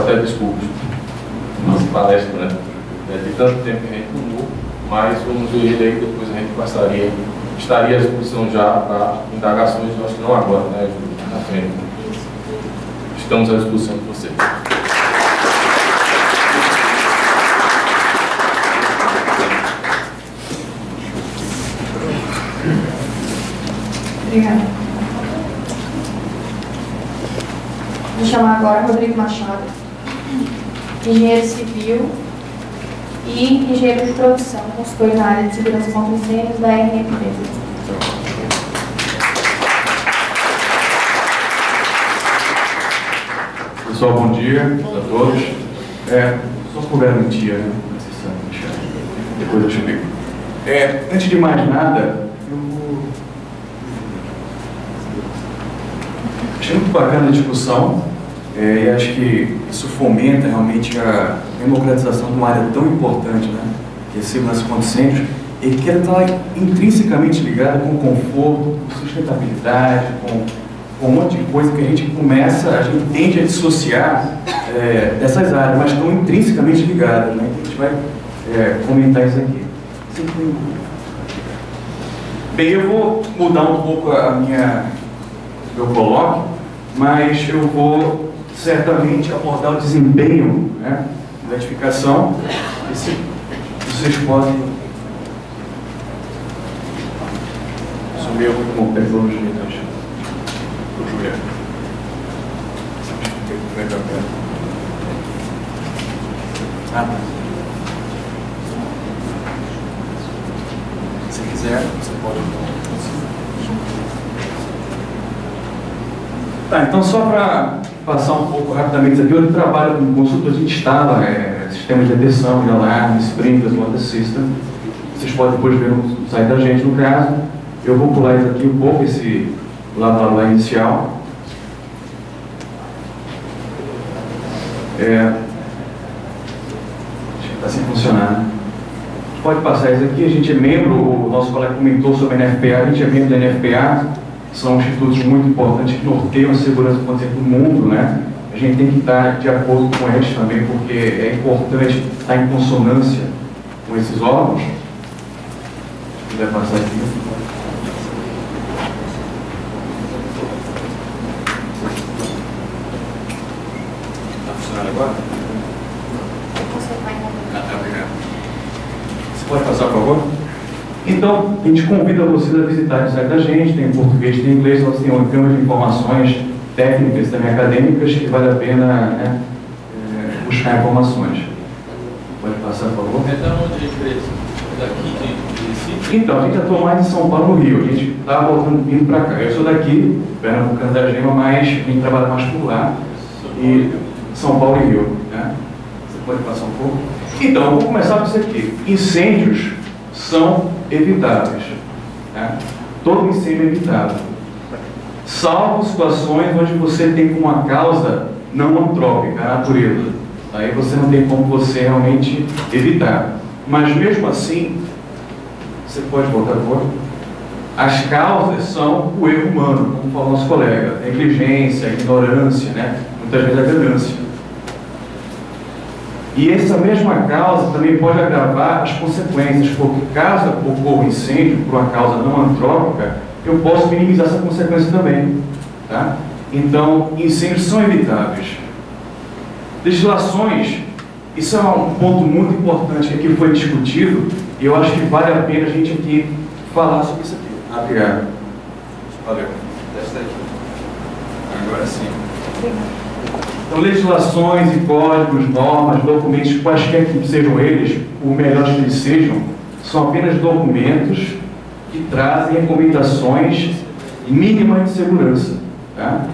até desculpas. Nossa palestra, né? De tanto tempo que a gente mudou, mas vamos ver aí, depois a gente estaria à disposição já para indagações, eu acho que não agora, né, na frente. Estamos à disposição de vocês. Obrigada. Vou chamar agora Rodrigo Machado, engenheiro civil e engenheiro de produção, consultor na área de segurança contra incêndios da RM Empresas. Pessoal, bom dia a todos. Só por garantia, né? Depois eu explico. Antes de mais nada, achei muito bacana a discussão e acho que isso fomenta realmente a democratização de uma área tão importante, né? Que é a segurança contra incêndios, e que ela está intrinsecamente ligada com conforto, com sustentabilidade, com um monte de coisa que a gente tende a dissociar dessas áreas, mas estão intrinsecamente ligadas, né? A gente vai comentar isso aqui. Bem, eu vou mudar um pouco meu colóquio, mas eu vou certamente abordar o desempenho, né, da edificação. Vocês podem assumir como tecnologia, Se quiser, você pode. Tá, então só para passar um pouco rapidamente aqui, eu trabalho como consultor, a gente instala sistemas de detecção, de alarme, sprinklers, water system. Vocês podem depois ver no site da gente, no caso. Eu vou pular isso aqui um pouco, esse lá inicial. Está sem funcionar, né? Pode passar isso aqui, a gente é membro, o nosso colega comentou sobre a NFPA, a gente é membro da NFPA, são institutos muito importantes que norteiam a segurança do mundo, né? A gente tem que estar de acordo com eles também, porque é importante estar em consonância com esses órgãos. Se puder passar aqui. Está funcionando agora? Você pode passar, por favor? Então, a gente convida vocês a visitar o site da gente, tem em português, tem em inglês, nós temos uma gama de informações técnicas também acadêmicas que vale a pena, né, buscar informações. Pode passar, por favor? Então, onde a gente fez? Daqui de Recife? Então, a gente atua mais em São Paulo, no Rio. A gente está voltando, vindo para cá. Eu sou daqui, Pernambuco, da Gema, mas a gente trabalha mais por lá. E São Paulo e Rio, né? Você pode passar um pouco? Então, eu vou começar com isso aqui. Incêndios são evitáveis, né? Todo incêndio é evitável, salvo situações onde você tem como uma causa não antrópica, a natureza. Aí você não tem como você realmente evitar. Mas mesmo assim, você pode voltar agora. As causas são o erro humano, como falou nosso colega, a negligência, a ignorância, né? Muitas vezes a ganância. E essa mesma causa também pode agravar as consequências, porque caso ocorra um incêndio por uma causa não antrópica, eu posso minimizar essa consequência também, tá? Então, incêndios são evitáveis. Legislações, isso é um ponto muito importante que aqui foi discutido, e eu acho que vale a pena a gente aqui falar sobre isso aqui. Obrigado. Valeu. Desce daqui. Agora sim. Então, legislações e códigos, normas, documentos, quaisquer que sejam eles, por melhores que eles sejam, são apenas documentos que trazem recomendações mínimas de segurança, tá?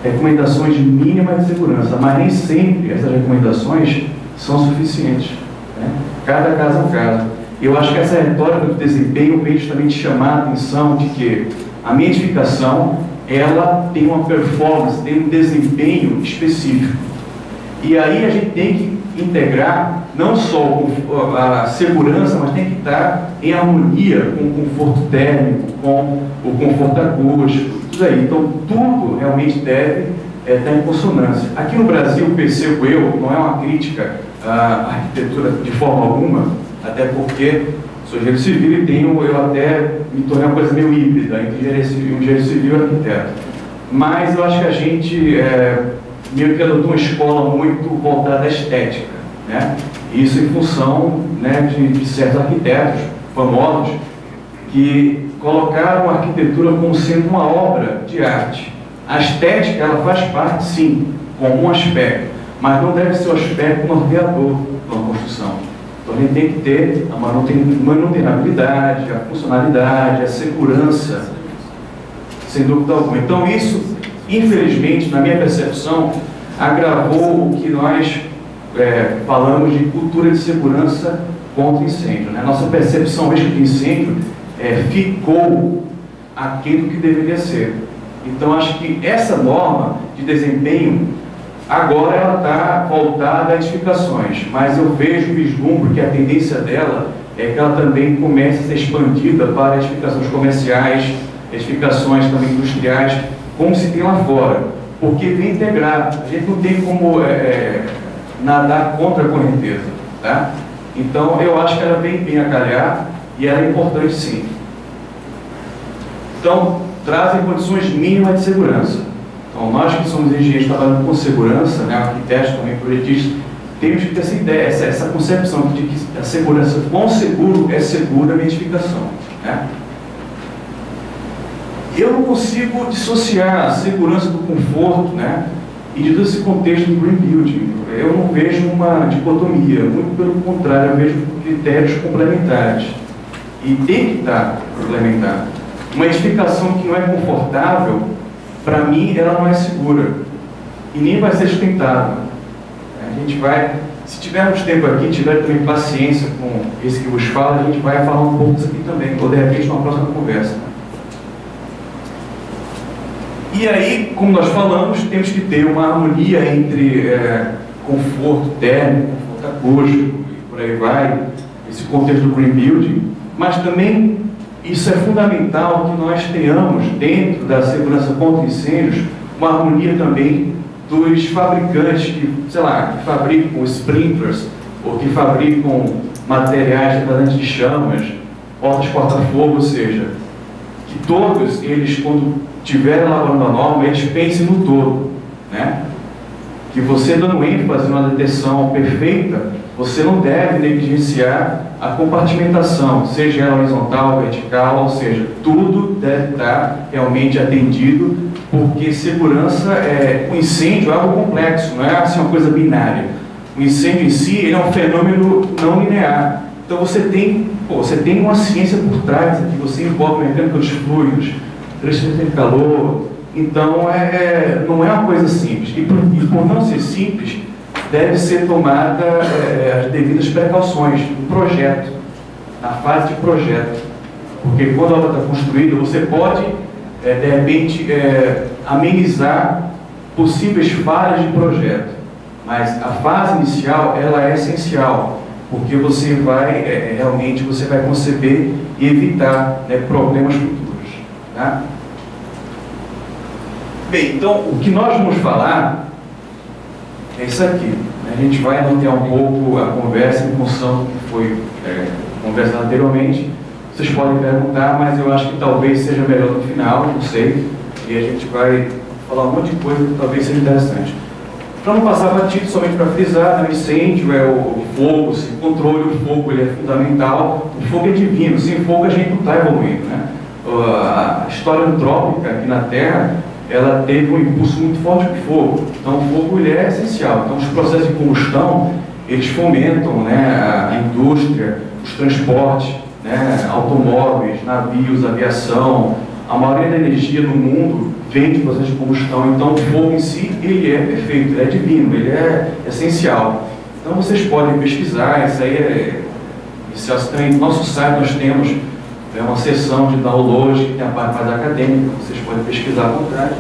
Recomendações mínimas de segurança, mas nem sempre essas recomendações são suficientes, né? Cada caso é um caso. Eu acho que essa retórica do desempenho vem justamente chamar a atenção de que a minha edificação, ela tem uma performance, tem um desempenho específico. E aí a gente tem que integrar não só a segurança, mas tem que estar em harmonia com o conforto térmico, com o conforto acústico, tudo aí. Então, tudo realmente deve está em consonância. Aqui no Brasil, percebo eu, não é uma crítica à arquitetura de forma alguma, até porque sou engenheiro civil e eu até me tornei uma coisa meio híbrida entre um engenheiro civil e arquiteto. Mas eu acho que a gente meio que adotou uma escola muito voltada à estética, né? Isso em função, né, de certos arquitetos famosos que colocaram a arquitetura como sendo uma obra de arte. A estética, ela faz parte, sim, como um aspecto, mas não deve ser o aspecto norteador de uma construção. Então a gente tem que ter a manutenabilidade, a funcionalidade, a segurança, sem dúvida alguma. Então isso, infelizmente, na minha percepção, agravou o que nós falamos de cultura de segurança contra incêndio, né? Nossa percepção hoje de incêndio ficou aquém do que deveria ser. Então acho que essa norma de desempenho agora ela está voltada a edificações, mas eu vislumbro que a tendência dela é que ela também comece a ser expandida para edificações comerciais, edificações também industriais, como se tem lá fora, porque vem integrado. A gente não tem como nadar contra a correnteza, tá? Então eu acho que ela vem bem a calhar e ela é importante, sim. Então trazem condições mínimas de segurança. Então nós que somos engenheiros trabalhando com segurança, né, arquitetos também, projetistas, temos que ter essa ideia, essa concepção de que a segurança com seguro é segura a edificação, né? Eu não consigo dissociar a segurança do conforto, né, e de todo esse contexto do green building. Eu não vejo uma dicotomia, muito pelo contrário, eu vejo critérios complementares. E tem que estar complementar. Uma edificação que não é confortável, para mim, ela não é segura. E nem vai ser sustentável. A gente vai, se tivermos tempo aqui, tiver também paciência com esse que vos fala, a gente vai falar um pouco disso aqui também, ou de repente numa próxima conversa. E aí, como nós falamos, temos que ter uma harmonia entre conforto térmico, conforto acústico, e por aí vai, esse contexto do green building, mas também isso é fundamental que nós tenhamos, dentro da segurança contra incêndios, uma harmonia também dos fabricantes que, sei lá, que fabricam sprinklers, ou que fabricam materiais retardantes de chamas, portas corta-fogo, ou seja, que todos eles, quando estiverem elaborando a norma, eles pensem no todo, né? Que você dando ênfase numa detecção perfeita, você não deve negligenciar a compartimentação, seja ela horizontal, vertical, ou seja, tudo deve estar realmente atendido, porque segurança, o incêndio é algo complexo, não é assim uma coisa binária. O incêndio em si ele é um fenômeno não linear. Então você tem uma ciência por trás, que você envolve mecânica dos fluidos, transferência de calor. Então não é uma coisa simples. E por não ser simples, deve ser tomada as devidas precauções no projeto, na fase de projeto. Porque quando a obra está construída, você pode, de repente, amenizar possíveis falhas de projeto. Mas a fase inicial, ela é essencial, porque você vai, realmente, você vai conceber e evitar problemas futuros. Tá? Bem, então, o que nós vamos falar é isso aqui. A gente vai nortear um pouco a conversa em função do que foi conversado anteriormente. Vocês podem perguntar, mas eu acho que talvez seja melhor no final, não sei. E a gente vai falar um monte de coisa que talvez seja interessante. Para não passar batido, somente para frisar, o incêndio é o fogo, sem controle, o fogo ele é fundamental, o fogo é divino, sem fogo a gente não está evoluindo, né? A história antrópica aqui na Terra, ela teve um impulso muito forte com o fogo. Então o fogo ele é essencial. Então os processos de combustão, eles fomentam, né, a indústria, os transportes, né, automóveis, navios, aviação. A maioria da energia no mundo vem de processos de combustão. Então o fogo em si, ele é perfeito, ele é divino, ele é essencial. Então vocês podem pesquisar, isso aí no nosso site nós temos uma seção de download, que tem a parte mais acadêmica, vocês podem pesquisar à vontade.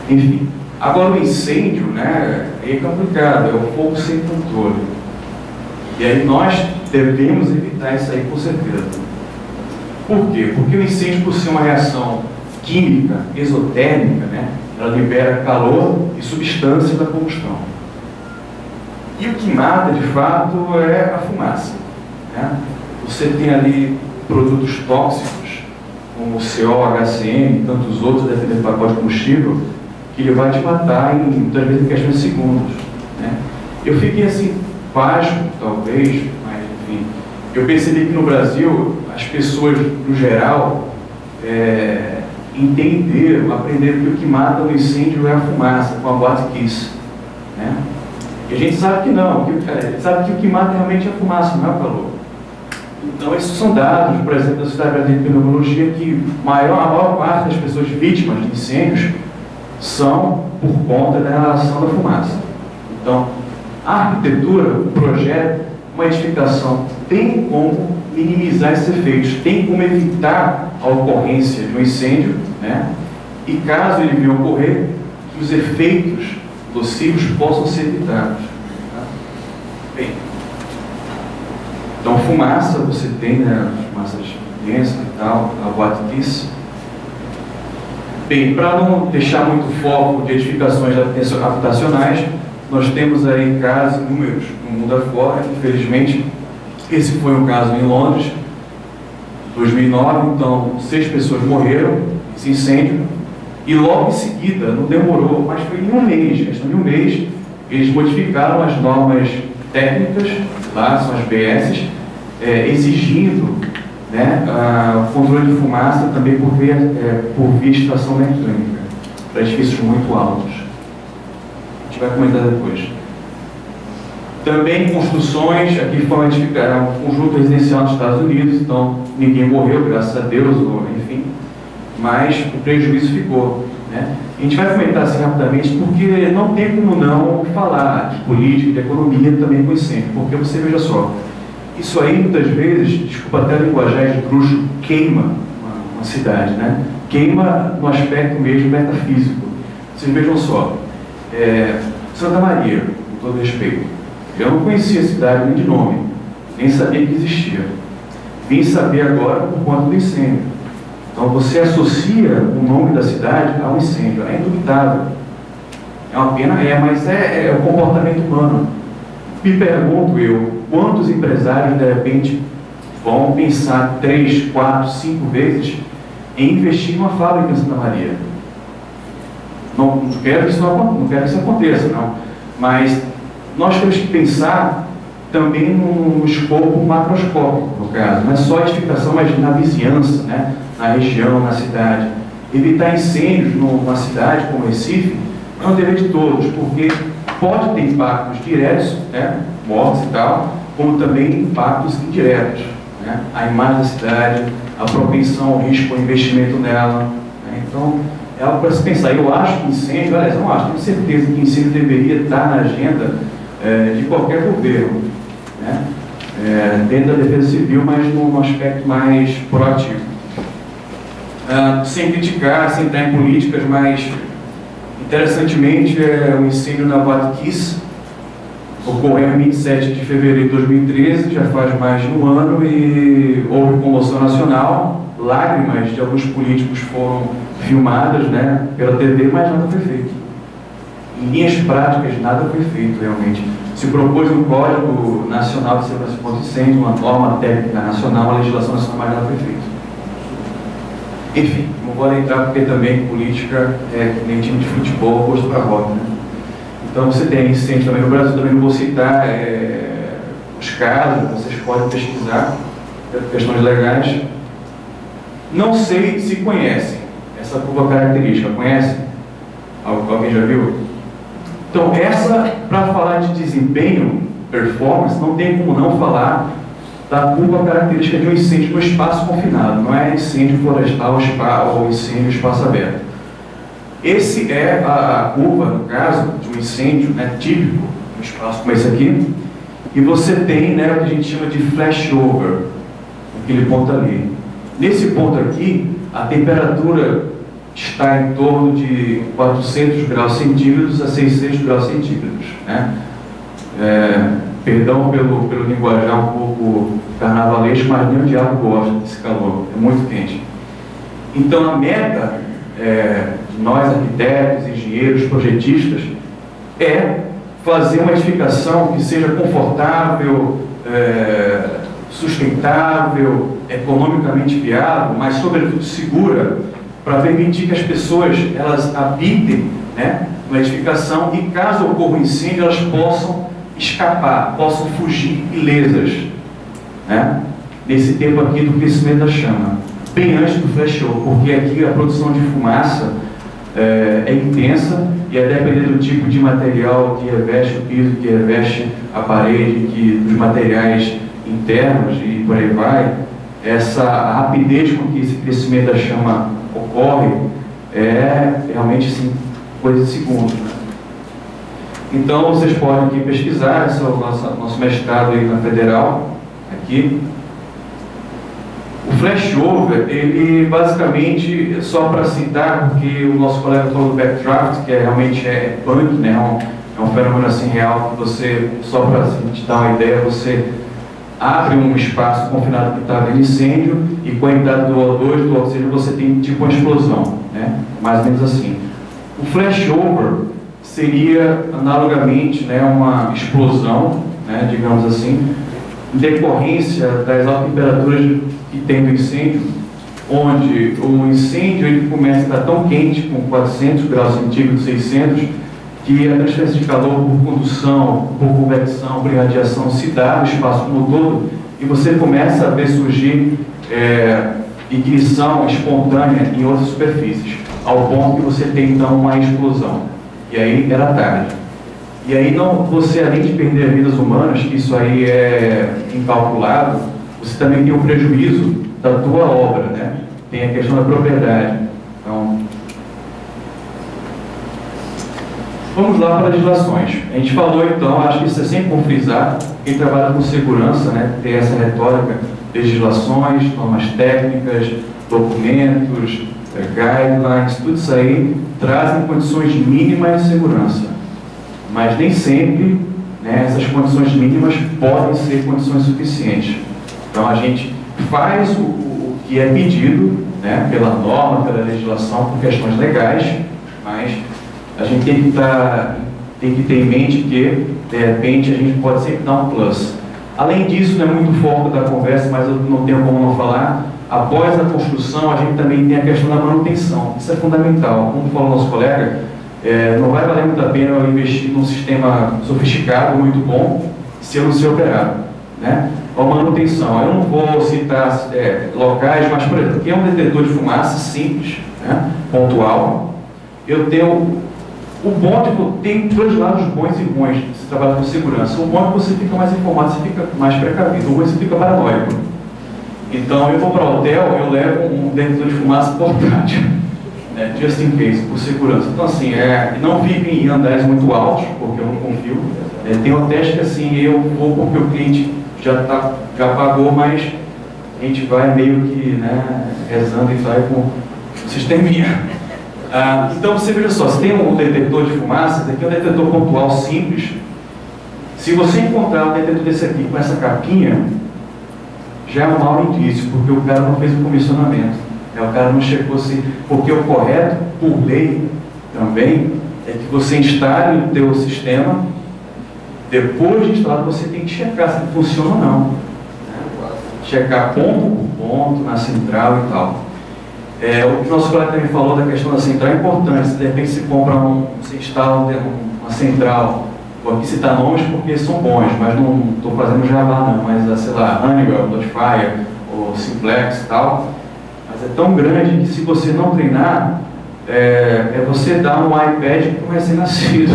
Enfim, agora o incêndio, né, é complicado, é o fogo sem controle. E aí nós devemos evitar isso aí com certeza. Por quê? Porque o incêndio, por ser uma reação química, exotérmica, né, ela libera calor e substância da combustão. E o que mata, de fato, é a fumaça, né? Você tem ali produtos tóxicos, como o CO, HCN e tantos outros, dentro do pacote de combustível, que ele vai te matar em, muitas vezes, em questões de segundos, né? Eu fiquei assim, pasmo, talvez, mas enfim, eu percebi que no Brasil, as pessoas, no geral, entenderam, aprenderam que o que mata no incêndio é a fumaça, com a What Kiss, né? E a gente sabe que não, sabe que o que mata realmente é a fumaça, não é o calor. Então, esses são dados, por exemplo, da Sociedade Brasileira de Pneumologia, que a maior parte das pessoas vítimas de incêndios são por conta da inalação da fumaça. Então, a arquitetura, o projeto, uma edificação, tem como minimizar esses efeitos, tem como evitar a ocorrência de um incêndio, né? E caso ele venha a ocorrer, que os efeitos nocivos possam ser evitados. Tá? Bem, então fumaça, você tem, né, fumaças densas e tal, a What Kiss. Bem, para não deixar muito foco de edificações habitacionais, nós temos aí casos, números no mundo afora. Infelizmente, esse foi um caso em Londres, 2009, então 6 pessoas morreram nesse incêndio, e logo em seguida, não demorou, mas foi em um mês, questão de um mês, eles modificaram as normas técnicas, lá são as BS, exigindo, né, o controle de fumaça também por via extração mecânica, para edifícios muito altos. A gente vai comentar depois. Também construções, aqui foi um conjunto residencial nos Estados Unidos, então ninguém morreu, graças a Deus, ou, enfim, mas o prejuízo ficou, né? A gente vai comentar assim rapidamente, porque não tem como não falar de política, de economia também com incêndio, porque você veja só, isso aí muitas vezes, desculpa até a linguagem de bruxo, queima uma cidade, né? Queima no aspecto mesmo metafísico. Vocês vejam só, Santa Maria, com todo respeito, eu não conhecia a cidade nem de nome, nem sabia que existia. Vim saber agora por conta do incêndio. Então você associa o nome da cidade ao incêndio, é indubitável. É uma pena, mas é o comportamento humano. Me pergunto eu, quantos empresários de repente vão pensar 3, 4, 5 vezes em investir numa fábrica em Santa Maria? Não quero que isso aconteça, não. Mas nós temos que pensar também no escopo macroscópico, no caso. Não é só a edificação, mas na vizinhança, né? Na região, na cidade. Evitar incêndios numa cidade como Recife é um dever de todos, porque pode ter impactos diretos, né? Mortes e tal, como também impactos indiretos, né? A imagem da cidade, a propensão ao risco, ao investimento nela, né? Então, é algo para se pensar. Eu acho que incêndio, aliás, não acho, tenho certeza que incêndio deveria estar na agenda de qualquer governo, né? Dentro da defesa civil, mas num aspecto mais proativo. Sem criticar, sem entrar em políticas, mas interessantemente o incêndio na What Kiss ocorreu em 27 de fevereiro de 2013, já faz mais de um ano, e houve comoção nacional. Lágrimas de alguns políticos foram filmadas, né, pela TV, mas nada foi feito. Em linhas práticas, nada foi feito realmente. Se propôs um Código Nacional de Segurança contra Incêndio, uma norma técnica nacional, uma legislação nacional, mas nada foi feito. Enfim, não vou entrar porque também política é nem time de futebol, posto para roda, né? Então você tem incêndio também no Brasil, também não vou citar os casos, vocês podem pesquisar, questões legais. Não sei se conhecem essa curva característica, conhecem? Alguém já viu? Então para falar de desempenho, performance, não tem como não falar da curva característica de um incêndio no espaço confinado, não é incêndio florestal ou incêndio espaço aberto. Esse é a curva, no caso, de um incêndio, né, típico, um espaço como esse aqui, e você tem, né, o que a gente chama de flashover, aquele ponto ali. Nesse ponto aqui, a temperatura está em torno de 400 graus centígrados a 600 graus centígrados, né? Perdão pelo linguajar um pouco carnavalesco, mas nem o diabo gosta desse calor, é muito quente. Então a meta de nós arquitetos, engenheiros, projetistas, é fazer uma edificação que seja confortável, sustentável, economicamente viável, mas sobretudo segura, para permitir que as pessoas elas habitem, né, na edificação e, caso ocorra um incêndio, elas possam escapar, possam fugir ilesas, né, nesse tempo aqui do crescimento da chama, bem antes do flash-over, porque aqui a produção de fumaça é intensa e, a depender do tipo de material que reveste o piso, que reveste a parede, dos materiais internos e por aí vai, essa rapidez com que esse crescimento da chama ocorre é realmente assim, coisa de segundos. Né? Então vocês podem aqui pesquisar, esse é o nosso mestrado aí na Federal, aqui. O flashover, ele basicamente, só para citar, porque o nosso colega falou do backdraft, que realmente é punk, né? É um fenômeno assim real, que você, só para assim, te dar uma ideia, você abre um espaço confinado que está havendo incêndio e com a entrada do O2, do oxigênio, você tem tipo uma explosão, né? Mais ou menos assim. O flashover seria analogamente, né, uma explosão, né, digamos assim, em decorrência das altas temperaturas que tem no incêndio, onde o incêndio ele começa a estar tão quente, com 400 graus centígrados, 600, que a transferência de calor por condução, por convecção, por irradiação se dá no espaço como um todo, e você começa a ver surgir ignição espontânea em outras superfícies, ao ponto que você tem então uma explosão. E aí era tarde. E aí você, além de perder vidas humanas, que isso aí é incalculável, você também tem um prejuízo da tua obra, né? Tem a questão da propriedade. Então, vamos lá para legislações. A gente falou então, acho que isso é sempre bom frisar, quem trabalha com segurança, né, tem essa retórica, legislações, normas técnicas, documentos, guidelines, tudo isso aí trazem condições mínimas de segurança. Mas nem sempre, né, essas condições mínimas podem ser condições suficientes. Então a gente faz o que é pedido, né, pela norma, pela legislação, por questões legais, mas a gente tem que ter em mente que, de repente, a gente pode sempre dar um plus. Além disso, não é muito foco da conversa, mas eu não tenho como não falar, após a construção, a gente também tem a questão da manutenção. Isso é fundamental. Como falou nosso colega, não vai valer muito a pena eu investir num sistema sofisticado, muito bom, se eu não ser operado, né? A manutenção, eu não vou citar locais, mas, por exemplo, aqui é um detetor de fumaça simples, né? Pontual. Eu tenho o bom, tem dois lados bons e ruins se você trabalha com segurança. O bom é que você fica mais informado, você fica mais precavido. O ruim é que você fica paranoico. Então, eu vou para o hotel, eu levo um detetor de fumaça portátil, né, just in case, por segurança. Então, assim, não fiquem em andares muito altos, porque eu não confio. Tem hotéis que, assim, eu vou porque o cliente já pagou, mas a gente vai meio que, né, rezando e vai com o sisteminha. Então, você veja só, se tem um detetor de fumaça, esse aqui é um detetor pontual simples. Se você encontrar um detetor desse aqui com essa capinha, já é um mau indício, porque o cara não fez o comissionamento. O cara não checou se... Porque o correto, por lei, também, é que você instale o teu sistema, depois de instalado, você tem que checar se ele funciona ou não. Checar ponto por ponto, na central e tal. O que o nosso colega também falou da questão da central é importante. Se de repente você instala uma central, vou aqui citar nomes porque são bons, mas não estou fazendo jabá não, mas sei lá, Honeywell, Notifier, ou Simplex e tal, mas é tão grande que se você não treinar, você dar um iPad para um recém-nascido.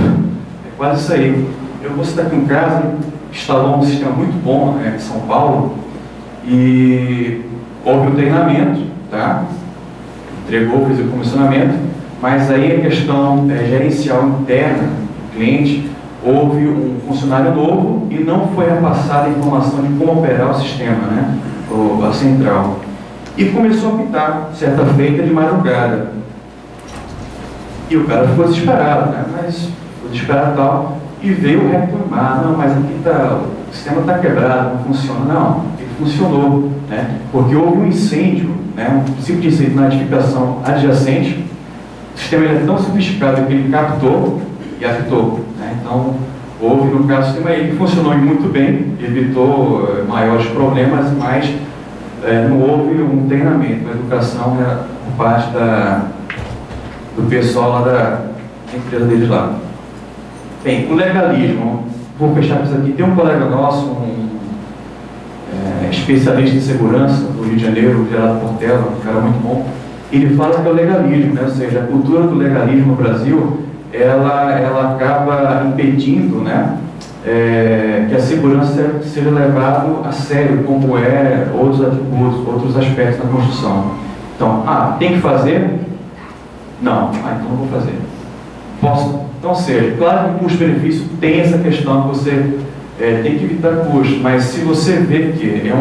É quase isso aí. Eu vou citar aqui um caso, instalou um sistema muito bom em São Paulo, e houve um treinamento, tá? Entregou, fez o comissionamento, mas aí a questão gerencial interna do cliente, houve um funcionário novo e não foi repassada a informação de como operar o sistema, né? A central. E começou a apitar, certa feita de madrugada. E o cara ficou desesperado, né? Mas ficou desesperado e tal, e veio reclamar, não, mas aqui o sistema está quebrado, não funciona. Não, ele funcionou, né? Porque houve um incêndio, né? Um princípio de incêndio na edificação adjacente, sistema é tão sofisticado que ele captou e apitou, né? Então, houve, no caso, o sistema aí que funcionou muito bem, evitou maiores problemas, mas não houve um treinamento, uma educação por parte do pessoal lá da empresa deles lá. Bem, o legalismo, vou fechar com isso aqui. Tem um colega nosso, especialista em segurança do Rio de Janeiro, o Gerardo Portela, um cara muito bom. Ele fala que é o legalismo, né? Ou seja, a cultura do legalismo no Brasil, ela acaba impedindo, né, que a segurança seja levada a sério, como outros atributos, outros aspectos da construção. Então, tem que fazer? Não. Então não vou fazer. Posso? Então, seja, claro que o custo-benefício tem essa questão que você tem que evitar custos, mas se você vê que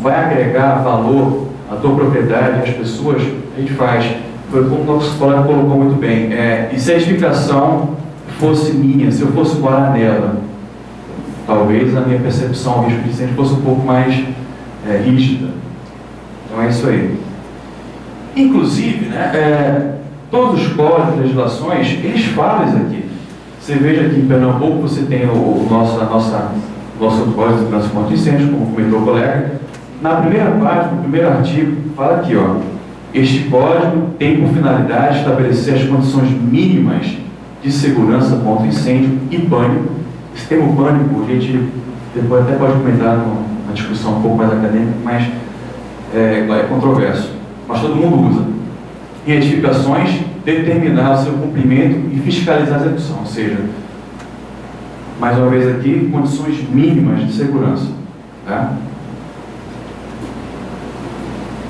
vai agregar valor à tua propriedade, às pessoas, a gente faz. Foi como o nosso colega colocou muito bem. E se a edificação fosse minha, se eu fosse morar nela, talvez a minha percepção ao risco de incêndio fosse um pouco mais rígida. Então é isso aí. Inclusive, né, todos os códigos, legislações, eles falam isso aqui. Você veja aqui em Pernambuco, você tem o nosso Código de Segurança contra Incêndios, como comentou o colega. Na primeira página, no primeiro artigo, fala aqui, ó, este código tem por finalidade estabelecer as condições mínimas de segurança contra incêndio e pânico. Esse termo pânico, a gente depois até pode comentar numa discussão um pouco mais acadêmica, mas é controverso. Mas todo mundo usa. Em edificações, determinar o seu cumprimento e fiscalizar a execução, ou seja, mais uma vez aqui, condições mínimas de segurança. Tá?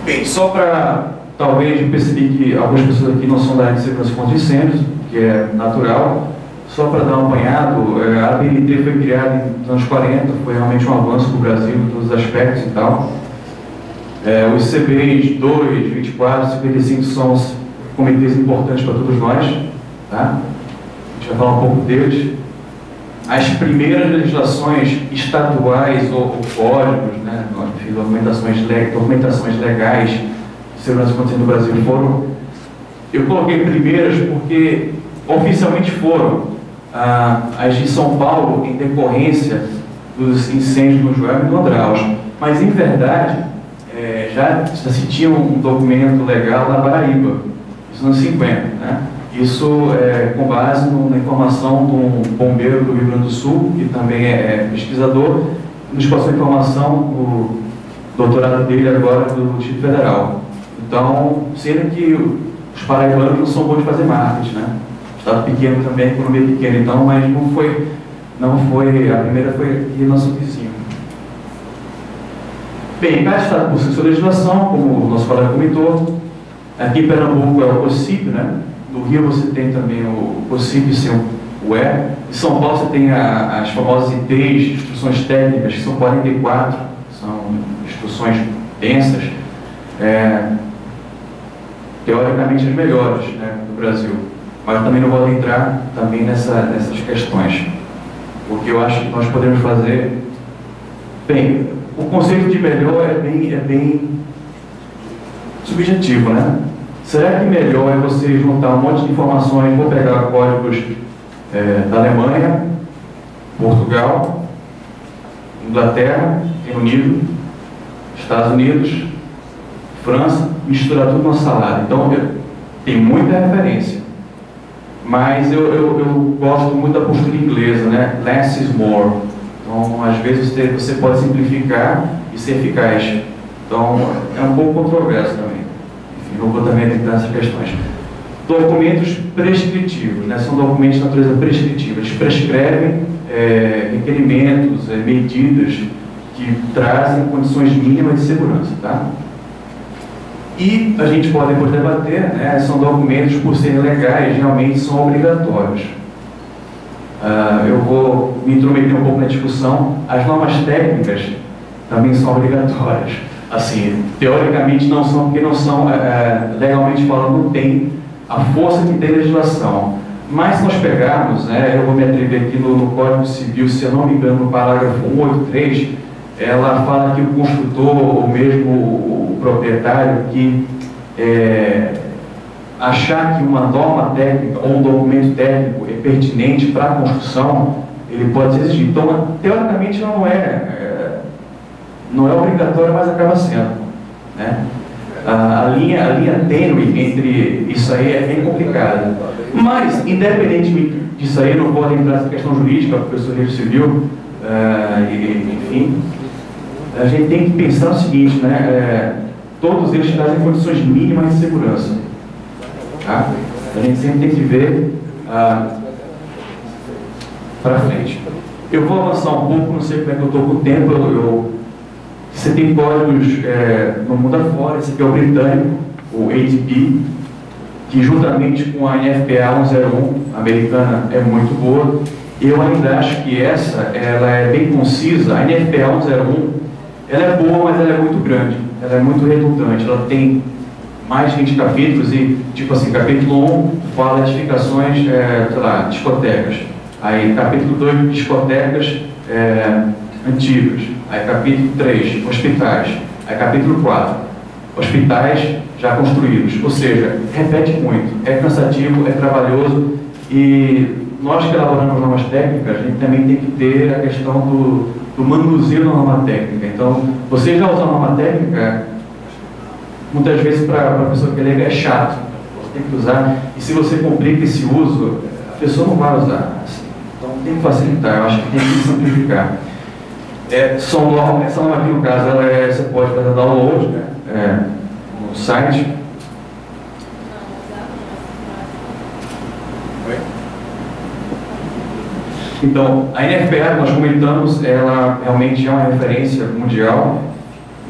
Bem, só para talvez perceber que algumas pessoas aqui não são da área de segurança contra incêndios, que é natural, só para dar um apanhado, a ABNT foi criada nos anos 40, foi realmente um avanço para o Brasil em todos os aspectos e tal. Os CBs 2, 24, 55 são os comitês importantes para todos nós, tá? A gente vai falar um pouco deles. As primeiras legislações estaduais ou códigos, né, enfim, documentações legais de segurança contra incêndio no Brasil foram, eu coloquei primeiras porque oficialmente foram as de São Paulo em decorrência dos incêndios no Joelma e no Andraus, mas em verdade já se tinha um documento legal na Paraíba, isso nos 50, né? Isso com base na informação de um bombeiro do Rio Grande do Sul, que também é pesquisador, nos passou a informação do doutorado dele agora do Distrito Federal. Então, sendo que os paraibanos não são bons de fazer marketing, né? Estado pequeno também, economia pequena, então, mas não foi, a primeira foi aqui nosso vizinho. Bem, cada estado possui sua legislação, como o nosso colega comentou. Aqui em Pernambuco é o COCIP, né? No Rio você tem também o COCIP sem o E. Em São Paulo você tem as famosas ITs, instruções técnicas, que são 44, são instruções densas, teoricamente as melhores, né, do Brasil. Mas também não vou entrar também nessas questões, porque eu acho que nós podemos fazer. Bem, o conceito de melhor é bem subjetivo, né? Será que melhor é você juntar um monte de informações, vou pegar códigos da Alemanha, Portugal, Inglaterra, Reino Unido, Estados Unidos, França, misturar tudo no salário? Então, tem muita referência, mas eu gosto muito da postura inglesa, né? Less is more. Então, às vezes você pode simplificar e ser eficaz. Então, é um pouco controverso também. Enfim, não vou também entrar nessas questões. Documentos prescritivos, né? São documentos de natureza prescritiva. Eles prescrevem requerimentos, medidas que trazem condições mínimas de segurança, tá? E a gente pode depois debater, né? São documentos, por serem legais, realmente são obrigatórios. Eu vou me intrometer um pouco na discussão. As normas técnicas também são obrigatórias. Assim, teoricamente não são, porque não são, legalmente falando, não tem a força que tem a legislação. Mas se nós pegarmos, né, eu vou me atrever aqui no Código Civil, se eu não me engano, no parágrafo 183, ela fala que o construtor, ou mesmo o proprietário que achar que uma norma técnica ou um documento técnico é pertinente para a construção, ele pode ser exigido. Então, teoricamente, não é obrigatório, mas acaba sendo, né? A linha tênue entre isso aí é bem complicada. Mas, independentemente disso aí, não pode entrar nessa questão jurídica, professor de direito civil, enfim, a gente tem que pensar o seguinte, né? Todos eles trazem condições mínimas de segurança. Tá? A gente sempre tem que ver para frente. Eu vou avançar um pouco, não sei como é que eu estou com o tempo. Você tem códigos no mundo afora, esse aqui é o britânico, o ADP, que juntamente com a NFPA 101 americana é muito boa. Eu ainda acho que ela é bem concisa. A NFPA 101, ela é boa, mas ela é muito grande, ela é muito redundante, ela tem mais de 20 capítulos e, tipo assim, capítulo 1 fala de edificações, sei lá, discotecas. Aí, capítulo 2, discotecas antigas. Aí, capítulo 3, hospitais. Aí, capítulo 4, hospitais já construídos. Ou seja, repete muito, é cansativo, é trabalhoso e nós que elaboramos normas técnicas, a gente também tem que ter a questão do manuseio da norma técnica. Então, você já usa a norma técnica, muitas vezes para a pessoa que é leiga é chato, você tem que usar, e se você complica esse uso, a pessoa não vai usar. Assim. Então tem que facilitar, eu acho que tem que simplificar. Essa norma aqui no caso, você pode fazer download no site. Então, a NFPA, nós comentamos, ela realmente é uma referência mundial.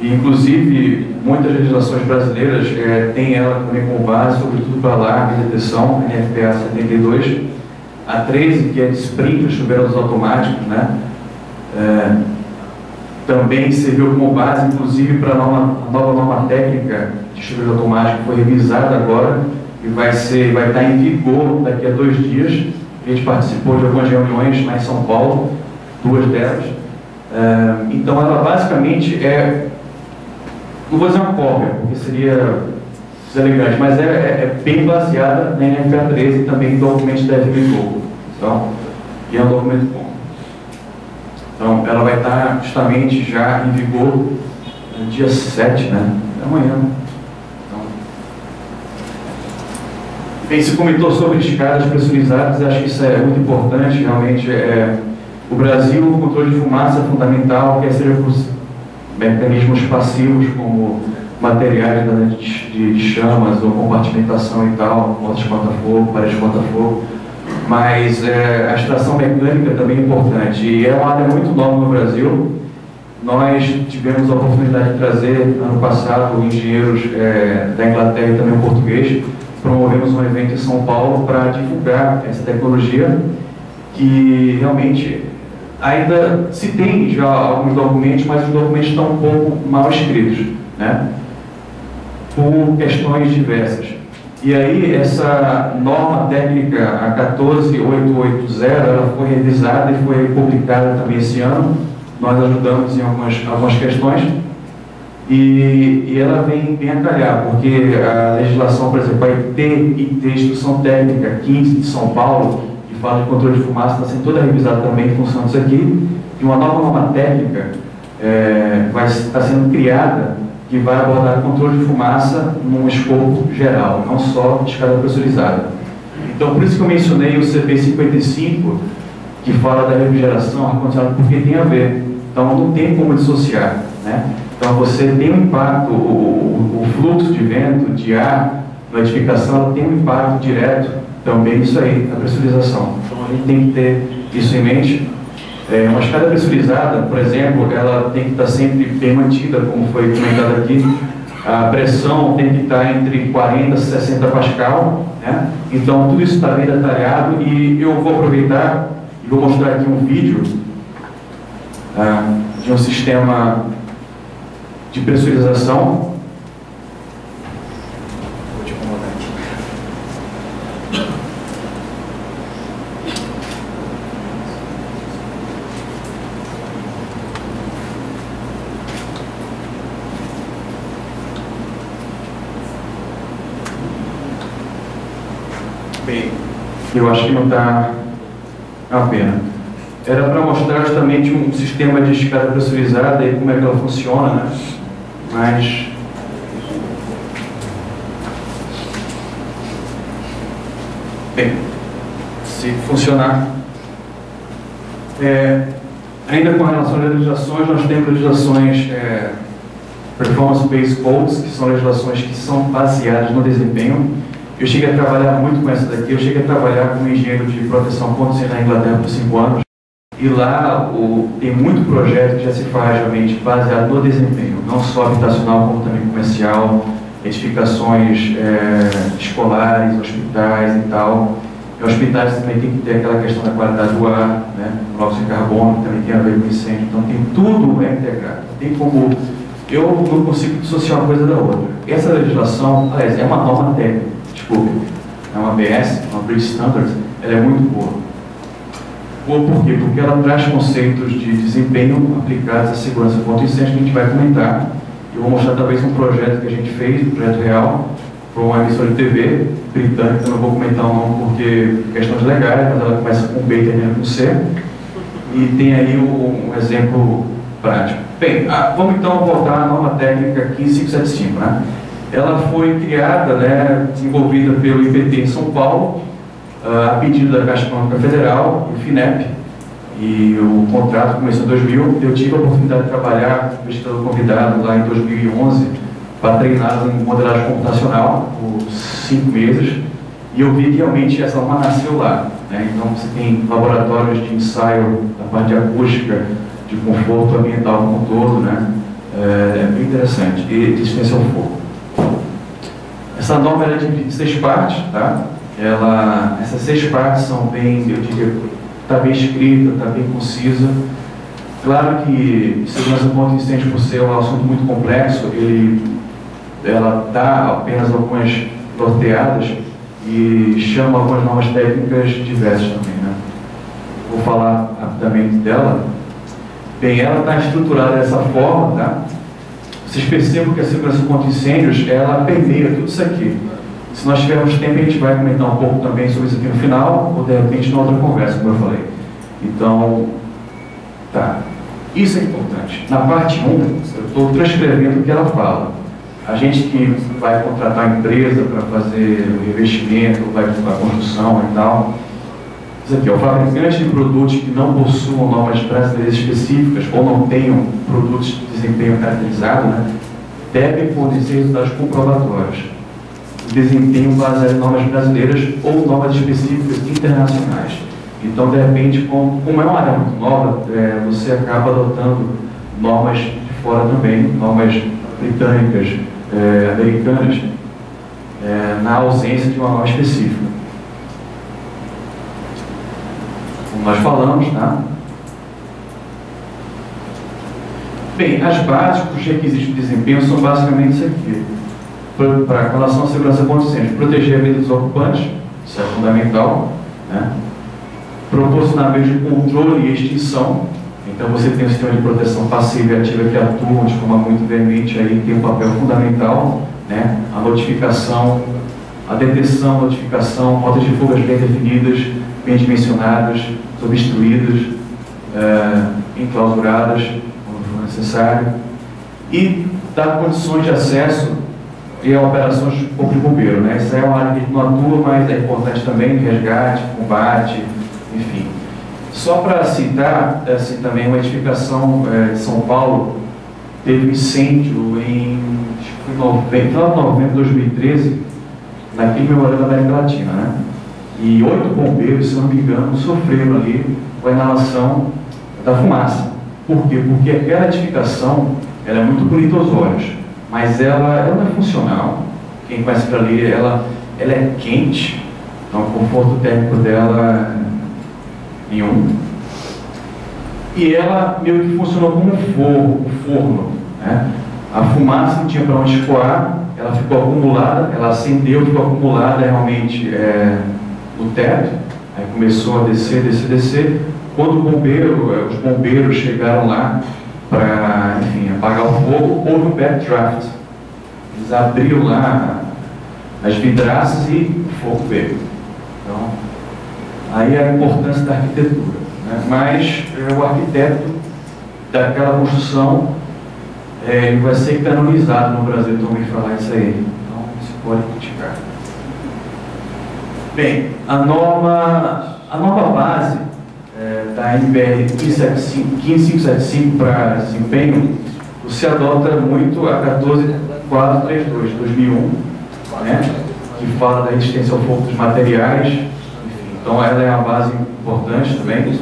E, inclusive, muitas legislações brasileiras têm ela também como base, sobretudo para alarme e detecção, a NFPA 72, a 13, que é de sprinkler, chuveiros automáticos, né? Também serviu como base, inclusive, para a nova norma técnica de chuveiros automáticos, que foi revisada agora e vai estar em vigor daqui a 2 dias. A gente participou de algumas reuniões lá em São Paulo, 2 delas. Então, ela basicamente não vou dizer uma cópia, porque seria deselegante, mas é bem baseada na NFPA 13 e também em documentos da FBGO. Então, e é um documento bom. Então, ela vai estar justamente já em vigor no dia 7, né? Amanhã. Então, bem, se comentou sobre escadas pressurizadas, acho que isso é muito importante, realmente. O Brasil, o controle de fumaça é fundamental, quer seja por mecanismos passivos, como materiais de chamas ou compartimentação e tal, portas de corta-fogo, paredes de corta-fogo, mas a extração mecânica também é importante e é uma área muito nova no Brasil. Nós tivemos a oportunidade de trazer, ano passado, engenheiros da Inglaterra e também português, promovemos um evento em São Paulo para divulgar essa tecnologia, que realmente ainda se tem já alguns documentos, mas os documentos estão um pouco mal escritos, né? Por questões diversas. E aí, essa norma técnica, a 14880, ela foi revisada e foi publicada também esse ano. Nós ajudamos em algumas questões e ela vem bem a calhar, porque a legislação, por exemplo, a IT, Instrução Técnica 15 de São Paulo, que fala de controle de fumaça, está sendo toda revisada também em função disso aqui, e uma nova norma técnica vai estar sendo criada, que vai abordar controle de fumaça num escopo geral, não só escada pressurizada. Então, por isso que eu mencionei o CP 55, que fala da refrigeração, ar-condicionado, porque tem a ver. Então, não tem como dissociar, né? Então, você tem um impacto, o fluxo de vento, de ar, na edificação, ela tem um impacto direto também nisso aí, na pressurização. Então, a gente tem que ter isso em mente. Uma escada pressurizada, por exemplo, ela tem que estar sempre bem mantida, como foi comentado aqui. A pressão tem que estar entre 40 e 60 pascal, né? Então, tudo isso está bem detalhado e eu vou aproveitar e vou mostrar aqui um vídeo de um sistema de pressurização. Vou te acomodar aqui. eu acho que não está a pena. Era para mostrar justamente um sistema de escada pressurizada e como é que ela funciona, né? Mas bem, se funcionar. Ainda com relação às legislações, nós temos legislações Performance-Based Codes, que são legislações que são baseadas no desempenho. Eu cheguei a trabalhar muito com essa daqui, eu cheguei a trabalhar como engenheiro de proteção contra na Inglaterra por 5 anos, e lá tem muito projeto que já se faz realmente baseado no desempenho, não só habitacional, como também comercial, edificações escolares, hospitais e tal. E hospitais também tem que ter aquela questão da qualidade do ar, né? O monóxido de carbono também tem a ver com incêndio, então tem tudo integrado. Tem como eu não consigo dissociar uma coisa da outra. Essa legislação, aliás, é uma norma técnica, desculpe, é uma ABS, uma British Standards, ela é muito boa. Boa por quê? Porque ela traz conceitos de desempenho aplicados à segurança contra incêndio que a gente vai comentar. Eu vou mostrar talvez um projeto que a gente fez, um projeto real, para uma emissora de TV britânica, eu não vou comentar o nome porque questões legais, mas ela começa com B e termina com C, e tem aí um exemplo prático. Bem, vamos então voltar à norma técnica 15575, né? Ela foi criada, né, desenvolvida pelo IPT em São Paulo, a pedido da Caixa Econômica Federal, o FINEP, e o contrato começou em 2000. Eu tive a oportunidade de trabalhar como pesquisador convidado lá em 2011 para treinar em modelagem computacional por 5 meses, e eu vi que realmente essa norma nasceu lá, né? Então você tem laboratórios de ensaio da parte de acústica, de conforto ambiental como um todo, né? É bem interessante, e resistência ao fogo. Essa norma é de 6 partes, tá? Essas 6 partes são bem, eu diria, está bem escrita, está bem concisa. Claro que segurança contra incêndio, por ser um assunto muito complexo, ela dá apenas algumas norteadas e chama algumas normas técnicas diversas também, né? Vou falar rapidamente dela. Bem, ela está estruturada dessa forma, tá? Vocês percebam que a segurança contra incêndios, ela permeia tudo isso aqui. Se nós tivermos tempo, a gente vai comentar um pouco também sobre isso aqui no final, ou de repente na outra conversa, como eu falei. Então, tá. Isso é importante. Na parte 1, eu estou transcrevendo o que ela fala. A gente que vai contratar a empresa para fazer o revestimento, vai para a construção e tal. Isso aqui, o fabricante de produtos que não possuam normas brasileiras específicas ou não tenham produtos de desempenho caracterizado, né, devem fornecer resultados comprobatórios de desempenho baseado em normas brasileiras ou normas específicas internacionais. Então, de repente, como é uma área muito nova, você acaba adotando normas de fora também, normas britânicas, americanas, na ausência de uma norma específica. Como nós falamos, tá? Bem, as bases para os requisitos de desempenho são basicamente isso aqui. Para relação à segurança contra incêndio, proteger a vida dos ocupantes, isso é fundamental, né? Proporcionar meios de controle e extinção. Então você tem um sistema de proteção passiva e ativa que atuam de forma muito veemente, aí tem um papel fundamental, né? A notificação, a detecção, notificação, rotas de fugas bem definidas, bem dimensionadas, obstruídas, enclausuradas, quando for necessário, e dar condições de acesso e a operações de corpo de bombeiro, né? Essa é uma área que a gente não atua, mas é importante também, resgate, combate, enfim. Só para citar, assim, também uma edificação de São Paulo, teve um incêndio em final de novembro de 2013, naquele memorial da América Latina, né? E 8 bombeiros, se não me engano, sofreram ali com a inalação da fumaça. Por quê? Porque aquela edificação, ela é muito bonita aos olhos, mas ela não é funcional. Quem conhece para ali, ela é quente, então o conforto térmico dela nenhum. E ela meio que funcionou como um forno, né? A fumaça não tinha para onde escoar, ela ficou acumulada, ela acendeu, ficou acumulada realmente no teto, aí começou a descer. Quando os bombeiros chegaram lá para, enfim, apagar o fogo, houve um backdraft. Eles abriram lá as vidraças e o fogo veio. Então, Aí a importância da arquitetura, né? Mas o arquiteto daquela construção ele vai ser canonizado no Brasil, também falar isso aí. Então, se pode criticar. Bem, a nova base da NBR 15575 para desempenho, você adota muito a 14432 de 2001, né, que fala da resistência ao fogo dos materiais. Enfim, então, ela é uma base importante também.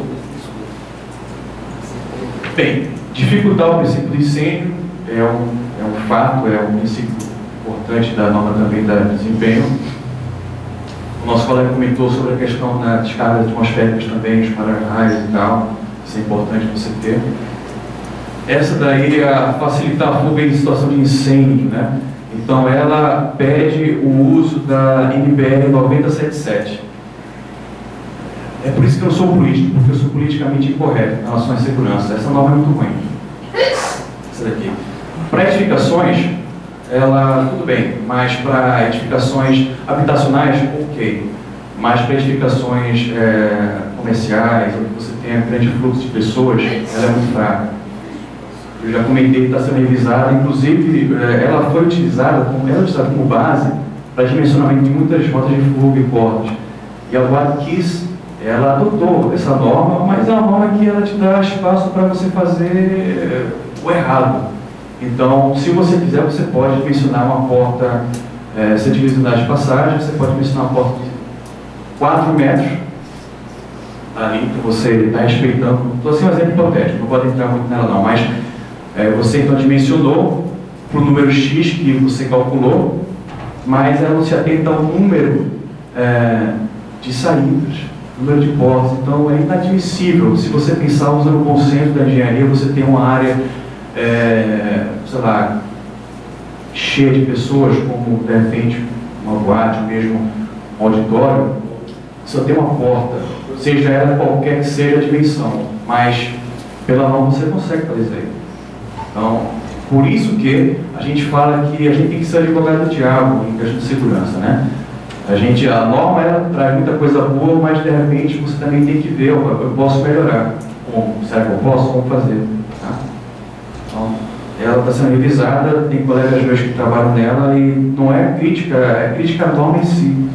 Bem, dificultar o princípio do incêndio é um fato, é um princípio importante da norma também da desempenho. O nosso colega comentou sobre a questão das descargas atmosféricas também, os para-raios e tal. Isso é importante você ter. Essa daí é facilitar a fuga em situação de incêndio, né? Então ela pede o uso da NBR 9077. É por isso que eu sou político, porque eu sou politicamente incorreto em relação à segurança. Essa norma é muito ruim. Essa daqui. Para edificações, ela, tudo bem, mas para edificações habitacionais, ok. Mas para edificações comerciais, onde você tenha grande fluxo de pessoas, ela é muito fraca. Eu já comentei que está sendo revisada, inclusive ela foi utilizada como base para dimensionamento de muitas rotas de fuga e portas. E a WADKIS, ela adotou essa norma, mas é uma norma que ela te dá espaço para você fazer o errado. Então, se você quiser, você pode mencionar uma porta, se utiliza unidade de passagem, você pode mencionar uma porta de 4 metros, ali que você está respeitando. Estou assim um exemplo hipotético, não pode entrar muito nela não, mas você então dimensionou para o número X que você calculou, mas ela não se atenta ao número de saídas, número de portas. Então é inadmissível. Se você pensar usando o bom senso da engenharia, você tem uma área, sei lá, cheia de pessoas, como de repente uma boate, mesmo um auditório, só tem uma porta, seja ela qualquer que seja a dimensão, mas pela norma você consegue fazer isso aí. Então, por isso que a gente fala que a gente tem que ser advogado do diabo em questão de segurança, né? A norma ela traz muita coisa boa, mas de repente você também tem que ver, eu posso melhorar. Como? Será que eu posso? Como fazer? Tá? Então, ela está sendo revisada, tem colegas meus que trabalham nela e não é crítica, é crítica à norma em si.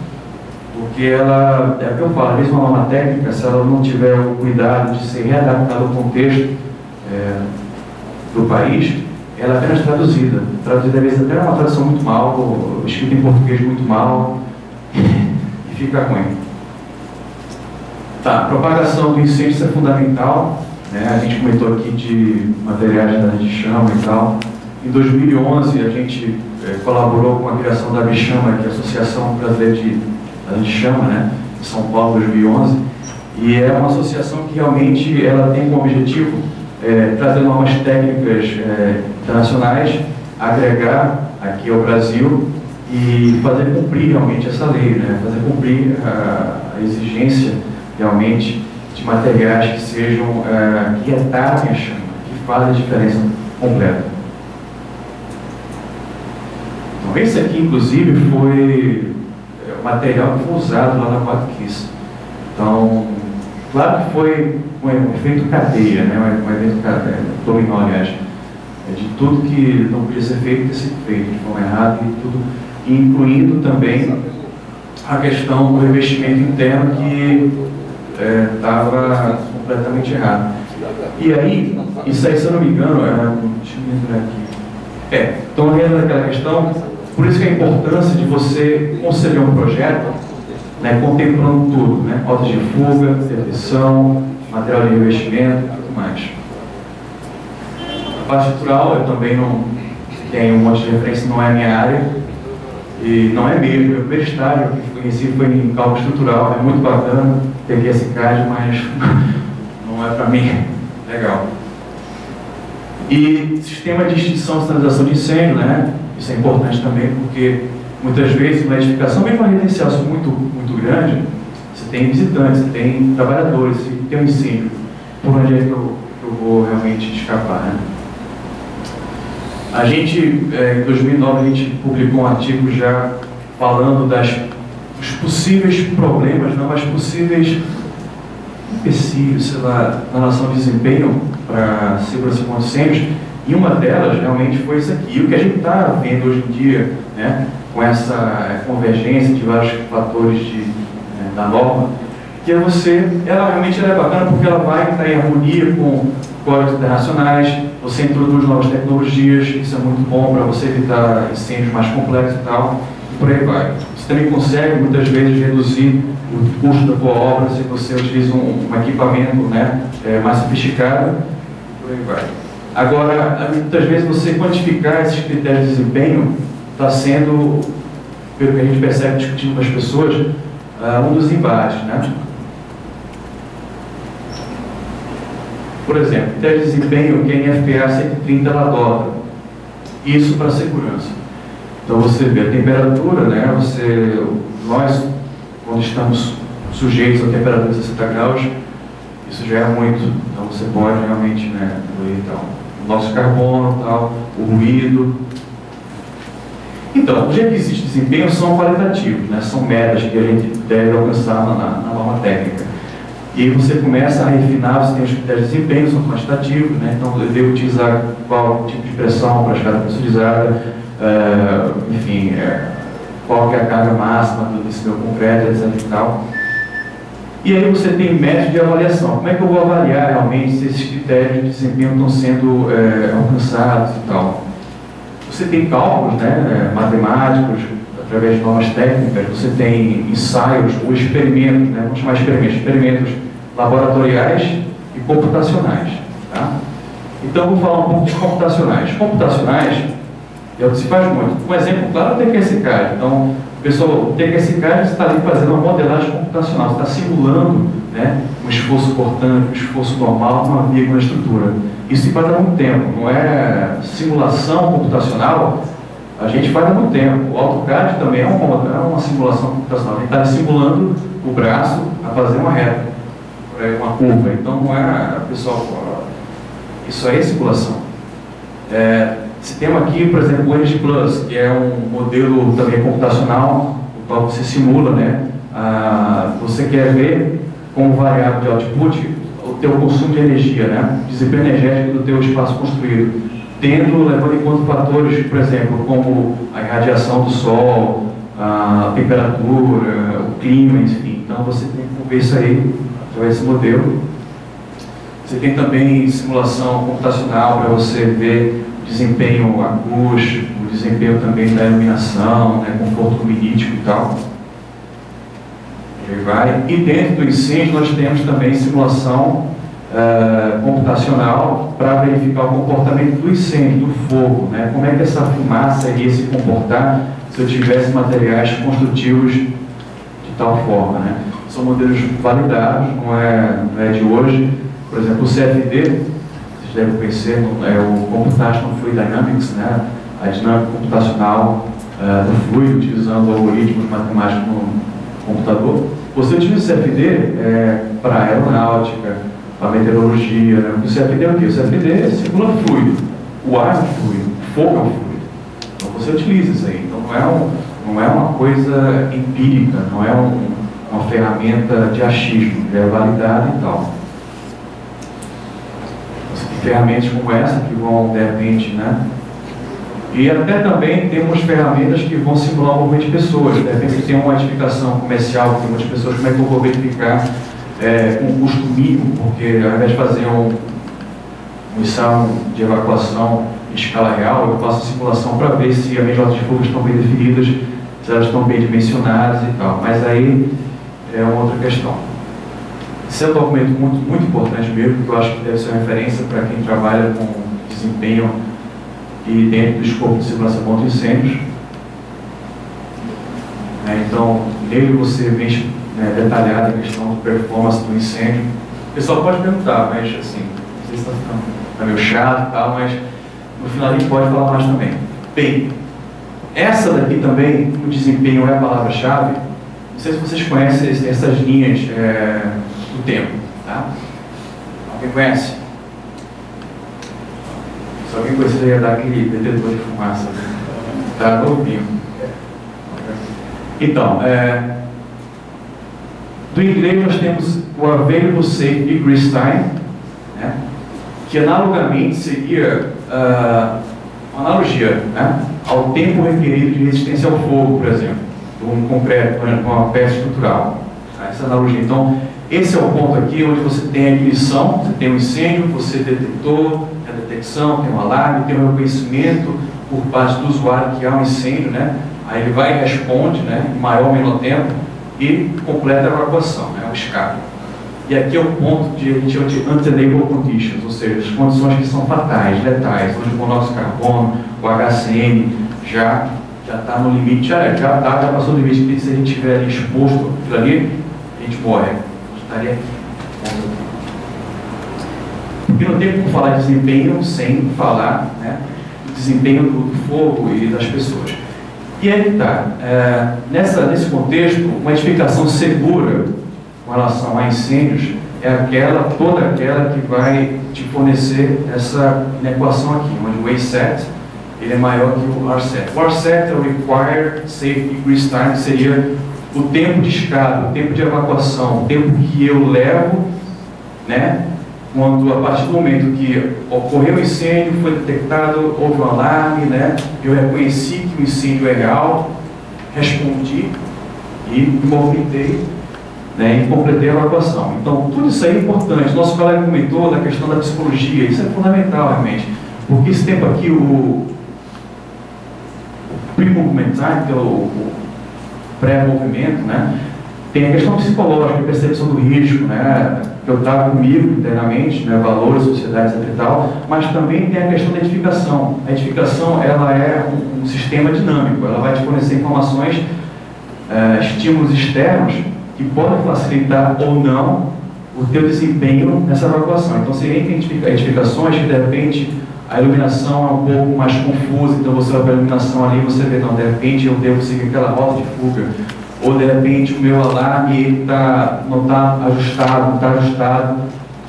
Porque ela, é o que eu falo, mesmo uma norma técnica, se ela não tiver o cuidado de ser readaptada ao contexto do país, ela é apenas traduzida. Traduzida às vezes até uma tradução muito mal, escrita em português muito mal, e fica ruim. Tá, propagação do incêndio, isso é fundamental, né? A gente comentou aqui de materiais de chama e tal. Em 2011 a gente colaborou com a criação da Bichama, que é a Associação Brasileira de Chama, né? Em São Paulo, 2011, e é uma associação que realmente ela tem como objetivo trazer normas técnicas internacionais, agregar aqui ao Brasil e fazer cumprir realmente essa lei, né? Fazer cumprir a exigência realmente de materiais que sejam, que retardem a chama, que fazem a diferença completa. Então, esse aqui, inclusive, foi o material que foi usado lá na WADKIS. Então, claro que foi um efeito cadeia, né? Um evento dominó, aliás, de tudo que não podia ser feito, ter sido feito de forma errada e tudo, incluindo também a questão do revestimento interno que estava completamente errado. E aí, isso aí, se eu não me engano, deixa eu me lembrar aqui. Então, lembra daquela questão, por isso que a importância de você conceber um projeto, né, contemplando tudo, né, rotas de fuga, detecção, material de revestimento e tudo mais. A parte estrutural, eu também não tenho um monte de referência, não é a minha área, e não é mesmo. Meu primeiro estágio que conheci foi em cálculo estrutural, é muito bacana, peguei esse CAD, mas não é para mim legal. E sistema de extinção e sinalização de incêndio, né? Isso é importante também, porque muitas vezes na edificação, mesmo uma residencial muito grande, você tem visitantes, você tem trabalhadores, você tem um incêndio. Por onde é que eu vou realmente escapar, né? A gente, em 2009, a gente publicou um artigo já falando dos possíveis problemas, não, mas possíveis empecilhos, sei lá, na relação de desempenho para segurança contra incêndios, e uma delas realmente foi isso aqui. E o que a gente está vendo hoje em dia, né, com essa convergência de vários fatores da norma, que ela realmente é bacana porque ela vai estar em harmonia com códigos internacionais, você introduz novas tecnologias, isso é muito bom para você evitar incêndios mais complexos e tal, e por aí vai. Você também consegue, muitas vezes, reduzir o custo da tua obra se você utiliza um equipamento, né, mais sofisticado, e por aí vai. Agora, muitas vezes você quantificar esses critérios de desempenho está sendo, pelo que a gente percebe discutindo com as pessoas, um dos embates, né? Por exemplo, critério de desempenho que a NFPA 130 ela adota, isso para segurança. Então você vê a temperatura, né? Nós, quando estamos sujeitos a temperatura de 60 graus, isso já é muito. Então você pode realmente, né, então, o nosso carbono, tal, o ruído. Então, os requisitos de desempenho são qualitativos, né? São metas que a gente deve alcançar na norma técnica. E aí você começa a refinar, você tem os critérios de desempenho, são quantitativos, né? Então eu devo utilizar qual tipo de pressão para a escada pressurizada, enfim, qual que é a carga máxima desse meu concreto, etc. e tal. E aí você tem método de avaliação. Como é que eu vou avaliar realmente se esses critérios de desempenho estão sendo alcançados e tal? Você tem cálculos, né, matemáticos, através de normas técnicas, você tem ensaios ou experimentos, né, vamos chamar de experimentos laboratoriais e computacionais. Tá? Então, vou falar um pouco de computacionais. Computacionais é o que se faz muito. Um exemplo claro é o TQSCAD. Então, pessoal, o TQSCAD está ali fazendo uma modelagem computacional, você está simulando, né, um esforço cortante, um esforço normal numa vírgula na estrutura. Isso se faz há muito tempo, não é simulação computacional, a gente faz há muito tempo. O AutoCAD também é uma simulação computacional, a gente está simulando o braço a fazer uma reta, uma curva. Então não é, pessoal, isso aí é simulação. Sistema aqui, por exemplo, o Energy Plus, que é um modelo também computacional, o qual você simula, né? Você quer ver como variável de output o teu consumo de energia, né? Desempenho energético do teu espaço construído, levando em conta fatores, por exemplo, como a irradiação do sol, a temperatura, o clima, enfim. Então você tem que ver isso aí através desse modelo. Você tem também simulação computacional para você ver desempenho acústico, desempenho também da iluminação, né, conforto luminítico e tal. E dentro do incêndio nós temos também simulação computacional para verificar o comportamento do incêndio, do fogo, né? Como é que essa fumaça iria se comportar se eu tivesse materiais construtivos de tal forma, né? São modelos validados, não é de hoje. Por exemplo, o CFD, vocês devem conhecer, é o Computational Fluid Dynamics, né? A dinâmica computacional do fluido, utilizando algoritmos matemáticos no computador. Você utiliza o CFD para aeronáutica, para meteorologia, né? O CFD é o quê? O CFD simula fluido, o ar é um fluido, o fogo é um fluido. Então você utiliza isso aí. Então não é uma coisa empírica, não é uma ferramenta de achismo, é validada e tal. Você tem ferramentas como essa que vão, de repente, né? E até também temos ferramentas que vão simular o movimento de pessoas. De repente você tem uma edificação comercial, tem muitas pessoas, como é que eu vou verificar com um custo mínimo, porque ao invés de fazer um ensaio de evacuação em escala real, eu faço a simulação para ver se as minhas rotas de fogo estão bem definidas, se elas estão bem dimensionadas e tal. Mas aí é uma outra questão. Esse é um documento muito importante mesmo, que eu acho que deve ser uma referência para quem trabalha com desempenho e dentro do escopo de segurança contra incêndios. Então, nele você vem detalhada a questão de performance do incêndio. O pessoal pode perguntar, mas assim, não sei se está ficando meio chato e tal, mas no final a gente pode falar mais também. Bem, essa daqui também, o desempenho é a palavra-chave. Não sei se vocês conhecem essas linhas do tempo, tá? Alguém conhece? Se alguém conhecer, ia dar aquele detetor de fumaça. Tá novinho. Então, Do inglês nós temos o Available Safe Egress Time, né, que analogamente seria uma analogia, né, ao tempo requerido de resistência ao fogo, por exemplo, de um concreto, com uma peça estrutural. Essa analogia. Então, esse é o ponto aqui onde você tem a ignição, você tem um incêndio, você detectou a detecção, tem um alarme, tem um reconhecimento por parte do usuário que há um incêndio, né? Aí ele vai e responde, né, em maior ou menor tempo e completa a evacuação, né, o escape. E aqui é o ponto de a gente chama de untenable conditions, ou seja, as condições que são fatais, letais, onde o monóxido de carbono, o HCN já está no limite, já passou do limite, que se a gente estiver ali exposto àquilo ali, a gente morre. Estaria porque não tem como falar de desempenho sem falar, né, do desempenho do fogo e das pessoas. E aí está, nesse contexto, uma edificação segura com relação a incêndios é toda aquela que vai te fornecer essa equação aqui, onde o ASET ele é maior que o RSET. O RSET é o Required Safe Egress Time, que seria o tempo de escape, o tempo de evacuação, o tempo que eu levo, né, quando a partir do momento que ocorreu o incêndio, foi detectado, houve um alarme, né, eu reconheci que o incêndio é real, respondi e me movimentei, né, e completei a evacuação. Então, tudo isso aí é importante. Nosso colega comentou da questão da psicologia, isso é fundamental realmente, porque esse tempo aqui, o pre-movement time, que é o pré-movimento, né, tem a questão psicológica, a percepção do risco, né, que eu trago comigo internamente, né, valores, sociedades e tal, mas também tem a questão da edificação. A edificação, ela é um sistema dinâmico, ela vai te fornecer informações, estímulos externos que podem facilitar ou não o teu desempenho nessa evacuação. Então, você entra em edificações que, de repente, a iluminação é um pouco mais confusa, então você vai para a iluminação ali, você vê, não, de repente eu devo seguir aquela rota de fuga, ou de repente o meu alarme não está ajustado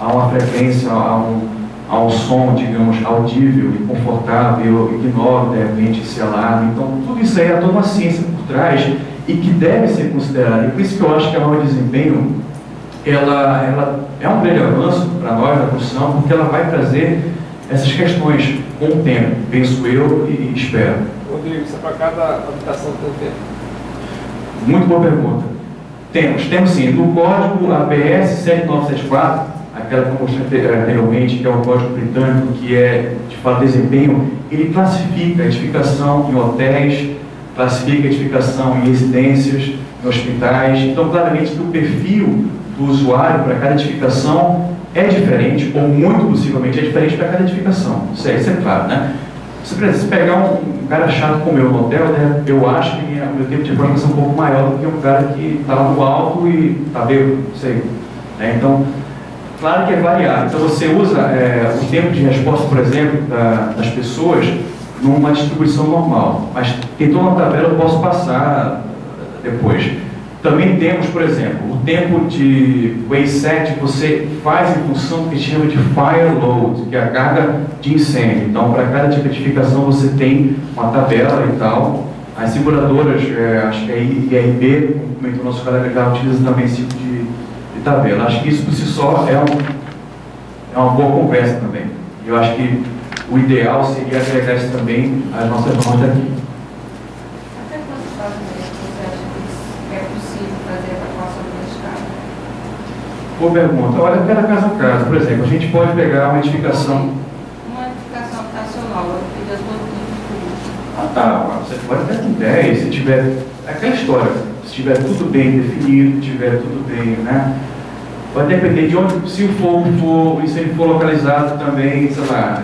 a uma frequência, a um som, digamos, audível e confortável, eu ignoro de repente esse alarme. Então, tudo isso aí é toda uma ciência por trás e que deve ser considerada. E por isso que eu acho que a norma de desempenho ela é um grande avanço para nós da profissão, porque ela vai trazer essas questões com o tempo, penso eu e espero. Rodrigo, isso é para cada habitação tem tempo? Muito boa pergunta. Temos sim. No código ABS 7974, aquela que eu mostrei anteriormente, que é o código britânico, que é, de fato, desempenho, ele classifica a edificação em hotéis, classifica a edificação em residências, em hospitais. Então, claramente que o perfil do usuário para cada edificação é diferente, ou muito possivelmente é diferente para cada edificação. Isso é claro, né? Se pegar um cara chato como eu no hotel, né, eu acho que o meu tempo de evacuação é um pouco maior do que um cara que está lá no alto e está bêbado, não sei. Né? Então, claro que é variável. Então, você usa o tempo de resposta, por exemplo, das pessoas numa distribuição normal. Mas tem toda uma tabela, eu posso passar depois. Também temos, por exemplo, o tempo de ASET você faz em função do que chama de fire load, que é a carga de incêndio. Então, para cada tipo de edificação você tem uma tabela e tal. As seguradoras, acho que a IRB, como comentou o nosso colega, já utiliza também esse tipo de tabela. Acho que isso por si só é uma boa conversa também. Eu acho que o ideal seria agregar isso também às nossas normas daqui. Boa pergunta. Olha, cada caso a caso. Por exemplo, a gente pode pegar uma edificação. Uma edificação habitacional, eu fiz as bolinhas. Tá. Você pode até com 10, se tiver. Aquela história. Se tiver tudo bem definido, tiver tudo bem, né? Vai depender de onde, se o incêndio for localizado também, sei lá,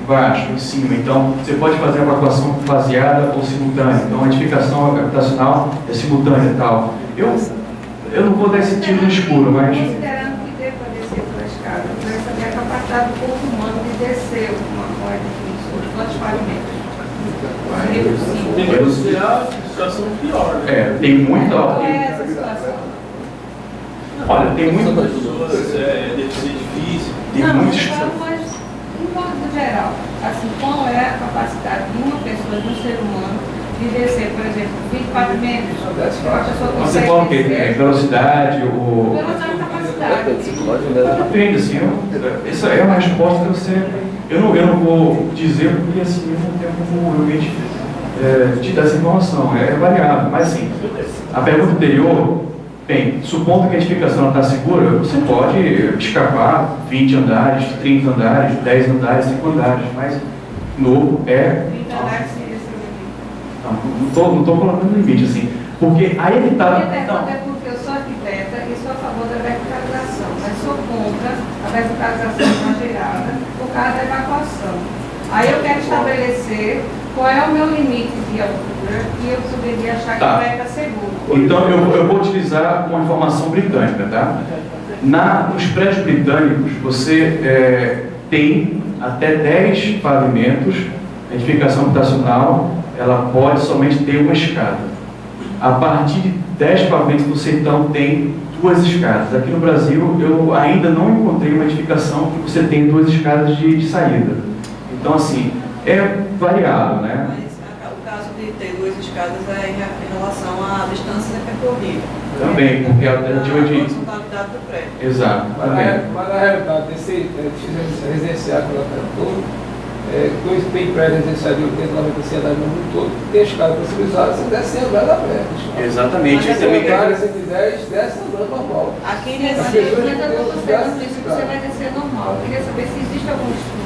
embaixo, em cima. Então, você pode fazer a evacuação faseada ou simultânea. Então, a edificação habitacional é simultânea e tal. Eu não vou dar esse tiro no escuro, mas... Considerando que dê para descer pela escada, vai saber a capacidade do corpo humano de descer uma coisa de quantos pavimentos? Tem que considerar a situação pior, né? Tem muita... Qual é essa situação? Olha, tem muita... Deve ser difícil. Tem não, muitos... mas em modo geral, assim, qual é a capacidade de uma pessoa, de um ser humano, de descer, por exemplo, 24 metros. Você fala o quê? Velocidade ou... Velocidade e capacidade. Depende, assim, essa é uma resposta que você... Eu não vou dizer porque assim, eu não tenho como realmente te dar essa informação, é variável, mas assim, a pergunta anterior, bem, supondo que a edificação está segura, você pode escapar 20 andares, 30 andares, 10 andares, 5 andares, mas novo é... 30 andares seria seu limite. Não estou colocando limite, assim, porque aí ele está... Minha pergunta é porque eu sou arquiteta e sou a favor da verticalização, mas sou contra a verticalização exagerada por causa da evacuação. Aí eu quero estabelecer qual é o meu limite de altura que eu poderia achar que vai estar seguro. Então eu vou utilizar uma informação britânica, tá? Nos prédios britânicos você tem até 10 pavimentos, a edificação habitacional ela pode somente ter uma escada. A partir de 10 pavimentos você então tem 2 escadas. Aqui no Brasil eu ainda não encontrei uma edificação que você tem 2 escadas de saída. Então assim, é variado, né? Mas o caso de ter 2 escadas é em relação à distância percorrida. Também, porque a alternativa de... horizontalidade do prédio. Exato, também. Mas na realidade, esse residencial que ela perguntou, tem prédio residencial de 80, 90 andares no mundo todo, tem escada possibilizada, você desce sem andar da prédio. Exatamente. Mas Isso também Tem área 110, desce andando normal. Aqui nesse mas eu estou considerando isso que você vai descer normal. Eu queria saber se existe algum estudo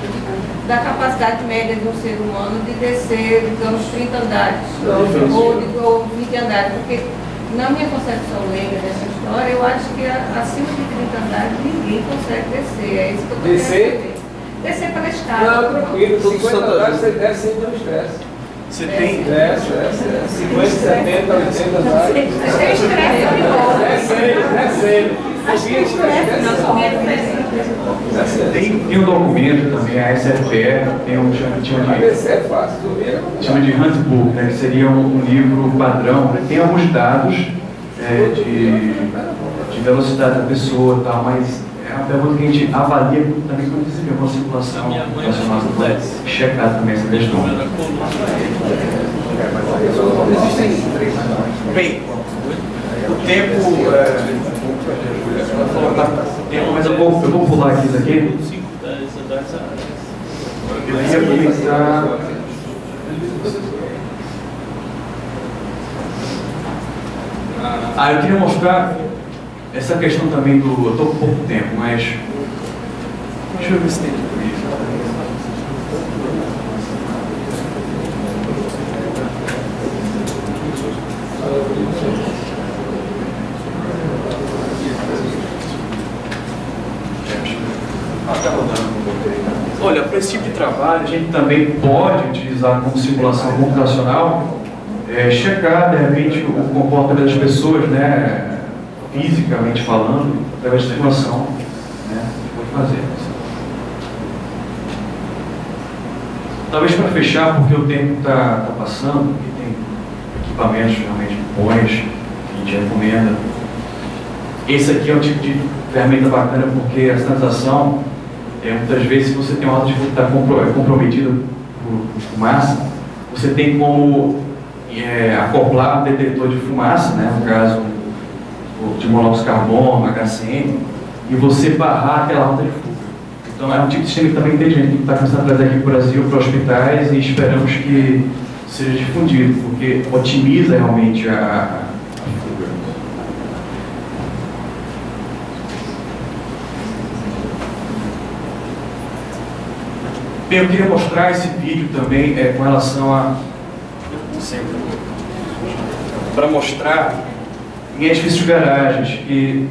da capacidade média de um ser humano de descer, digamos, 30 andares ou 20 andares, porque na minha concepção leiga dessa história, eu acho que acima de 30 andares ninguém consegue descer. É isso que eu estou querendo saber. Descer pela escada. Não, tranquilo, 50 andares você desce sem nenhum estresse. Você tem... Desce, 50, 70, 80 andares. Sem estresse, eu vou. Desce. Tem um documento também, a SFPE, tem um chama de handbook, né, que seria um livro padrão, tem alguns dados de velocidade da pessoa e tal, mas é uma pergunta que a gente avalia também quando recebeu uma circulação nacional, checar também essa questão. Bem, o tempo... mas eu vou pular aqui isso aqui. Eu queria comentar... eu queria mostrar essa questão também do... Eu estou com pouco tempo, mas... Deixa eu ver se tem tudo isso. Olha, para esse tipo de trabalho, a gente também pode utilizar como simulação computacional, checar, de repente, o comportamento das pessoas, né, fisicamente falando, através de simulação, né, a gente pode fazer. Talvez para fechar, porque o tempo está passando, e tem equipamentos realmente bons, que a gente recomenda. Esse aqui é um tipo de ferramenta bacana, porque a sinalização, muitas vezes, se você tem uma auto que está comprometido por fumaça, você tem como acoplar um detector de fumaça, né, no caso de monóxido de carbono, HCN, e você barrar aquela rota de fuga. Então é um tipo de sistema também inteligente que está começando a trazer aqui para o Brasil, para hospitais, e esperamos que seja difundido, porque otimiza realmente a fuga. Bem, eu queria mostrar esse vídeo também com relação a... para mostrar em edifícios de garagens que...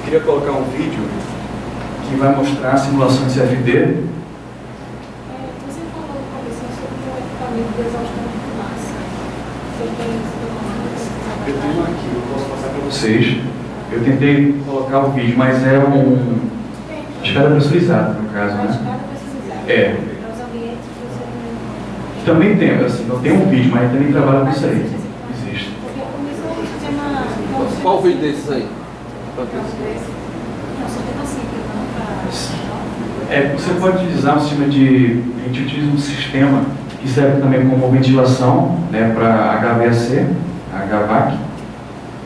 Queria colocar um vídeo que vai mostrar a simulação de CFD. Você falou no começo sobre o equipamento de exaustão de fumaça. Eu tenho aqui, eu posso passar para vocês. Eu tentei colocar o vídeo, mas é uma escada pressurizada, no caso, né? Os ambientes que você também tem, assim, não tem um vídeo, mas também trabalha com isso aí. Existe. Porque começou um sistema Qual o vídeo desses aí? Você pode utilizar um sistema de... A gente utiliza um sistema que serve também como ventilação, né, para HVAC, HVAC,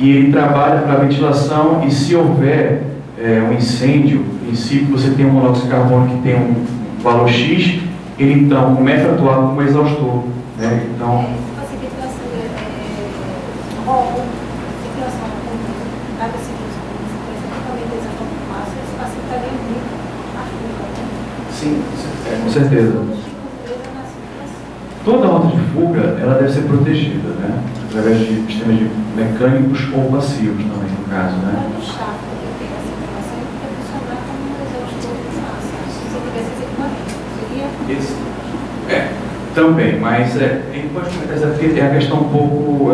e ele trabalha para ventilação, e se houver um incêndio, em si, você tem um monóxido de carbono que tem um valor X, ele então começa a atuar como exaustor, né? Então, sim, com certeza. Toda rota de fuga, ela deve ser protegida, né? Através de sistemas mecânicos ou passivos também, no caso, né? Também, mas a gente pode comentar que é a questão um pouco,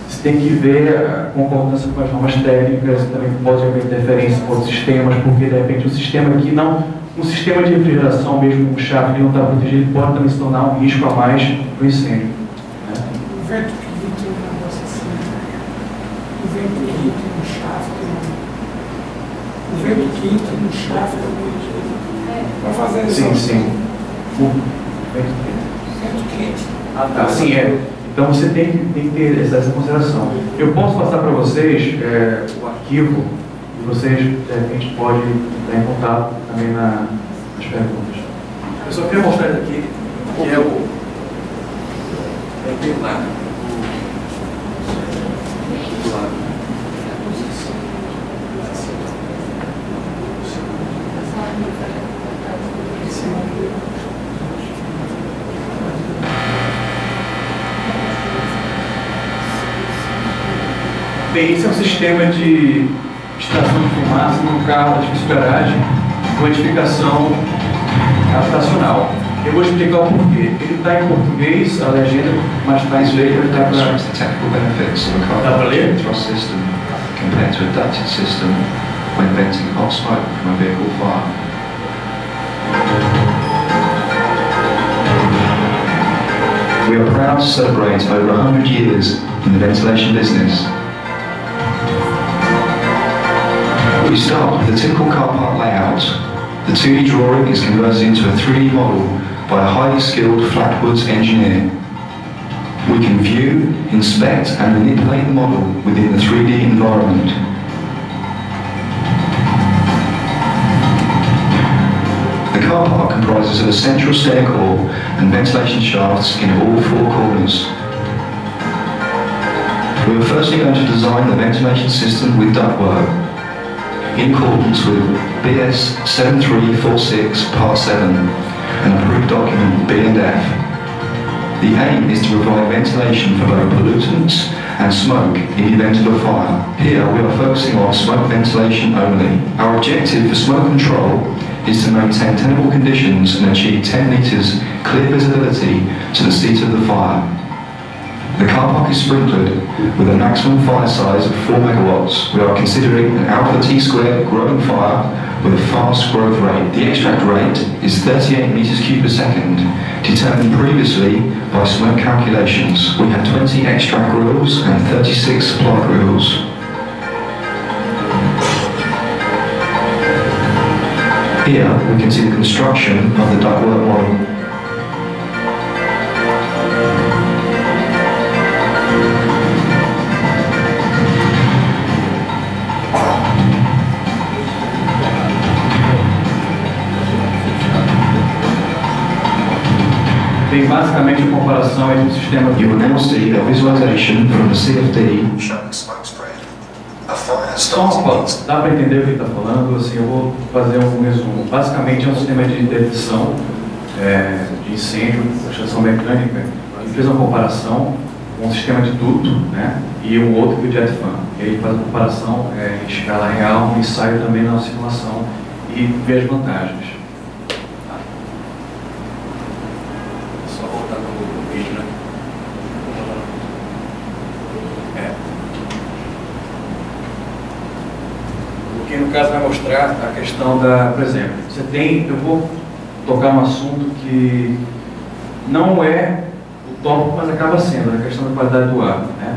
você tem que ver a concordância com as normas técnicas, também pode haver interferência com outros sistemas, porque de repente o sistema aqui não, um sistema de refrigeração, mesmo um chave que não está protegido, pode também se tornar um risco a mais para o incêndio. Né? O vento que entra na nossa cena, o vento que entra no shaft, o vento que entra no shaft vai fazer isso. Sim, sim. Vento quente. Ah, tá. Sim, Então você tem que ter essa consideração. Eu posso passar para vocês o arquivo e vocês, de repente, podem entrar em contato também nas perguntas. Eu só queria mostrar isso aqui, que é o pilar. Bem, esse é um sistema de extração de fumaça no carro da garagem com edificação habitacional. Eu vou explicar o porquê. Ele está em português, a legenda, mas está em inglês, ele está para... Dá para ler? System compared to adapted system when venting hot smoke from a vehicle fire. We are proud to celebrate over 100 years in the ventilation business. We start with a typical car park layout. The 2D drawing is converted into a 3D model by a highly skilled Flatwoods engineer. We can view, inspect and manipulate the model within the 3D environment. The car park comprises of a central stair core and ventilation shafts in all four corners. We are firstly going to design the ventilation system with ductwork in accordance with BS 7346 Part 7 and approved document B&F. The aim is to provide ventilation for both pollutants and smoke in the event of a fire. Here we are focusing on smoke ventilation only. Our objective for smoke control is to maintain tenable conditions and achieve 10 metres clear visibility to the seat of the fire. The car park is sprinkled with a maximum fire size of 4 megawatts. We are considering an alpha T-squared growing fire with a fast growth rate. The extract rate is 38 meters cubed per second, determined previously by smoke calculations. We have 20 extract grills and 36 supply grills. Here we can see the construction of the ductwork model. Tem basicamente a comparação entre o sistema que You will now see a visualization from the CFD. Dá para entender o que ele está falando? Assim, eu vou fazer um resumo. Basicamente é um sistema de detecção de incêndio, extração mecânica. Ele fez uma comparação com um sistema de duto, né, e um outro que o jet fan. E aí faz a comparação em escala real, um ensaio também na simulação e vê as vantagens. No caso vai mostrar a questão da, por exemplo, você tem, eu vou tocar um assunto que não é o tópico, mas acaba sendo a questão da qualidade do ar, né?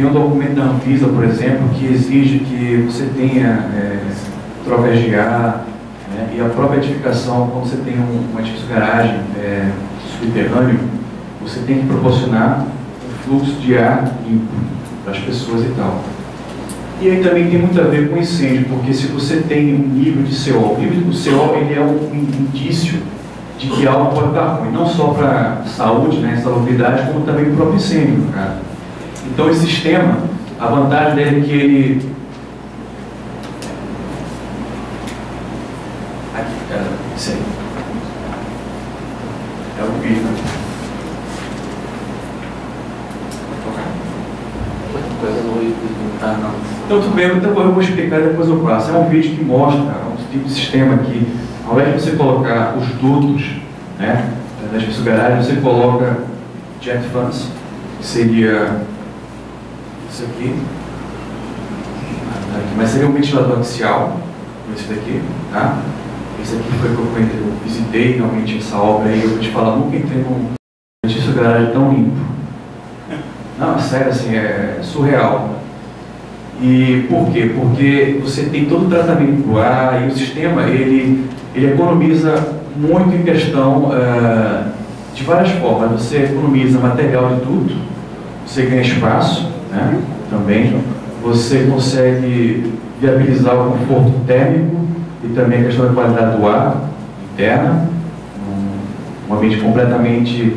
Tem um documento da Anvisa, por exemplo, que exige que você tenha trocas de ar, né, e a própria edificação, quando você tem um edifício garagem subterrâneo, você tem que proporcionar um fluxo de ar limpo para as pessoas e tal. E aí também tem muito a ver com incêndio, porque se você tem um nível de CO, o CO ele é um indício de que algo pode estar ruim, não só para saúde, né, salubridade, como também para o próprio incêndio, no caso. Então esse sistema, a vantagem dele é que ele... Aqui, isso aí. É o vídeo. Então tudo bem, então eu vou explicar e depois eu passo. É um vídeo que mostra um tipo de sistema que, ao invés de você colocar os dutos, né, das garagem, você coloca jet fans, que seria isso aqui, mas seria um ventilador axial, esse daqui, tá? Esse aqui foi que eu visitei realmente essa obra aí, eu vou te falar, nunca entrei num edifício garagem tão limpo. Não, é sério, assim, é surreal. E por quê? Porque você tem todo o tratamento do ar e o sistema, ele economiza muito em questão de várias formas. Você economiza material de tudo, você ganha espaço, né, também, você consegue viabilizar o conforto térmico e também a questão da qualidade do ar interna, um ambiente completamente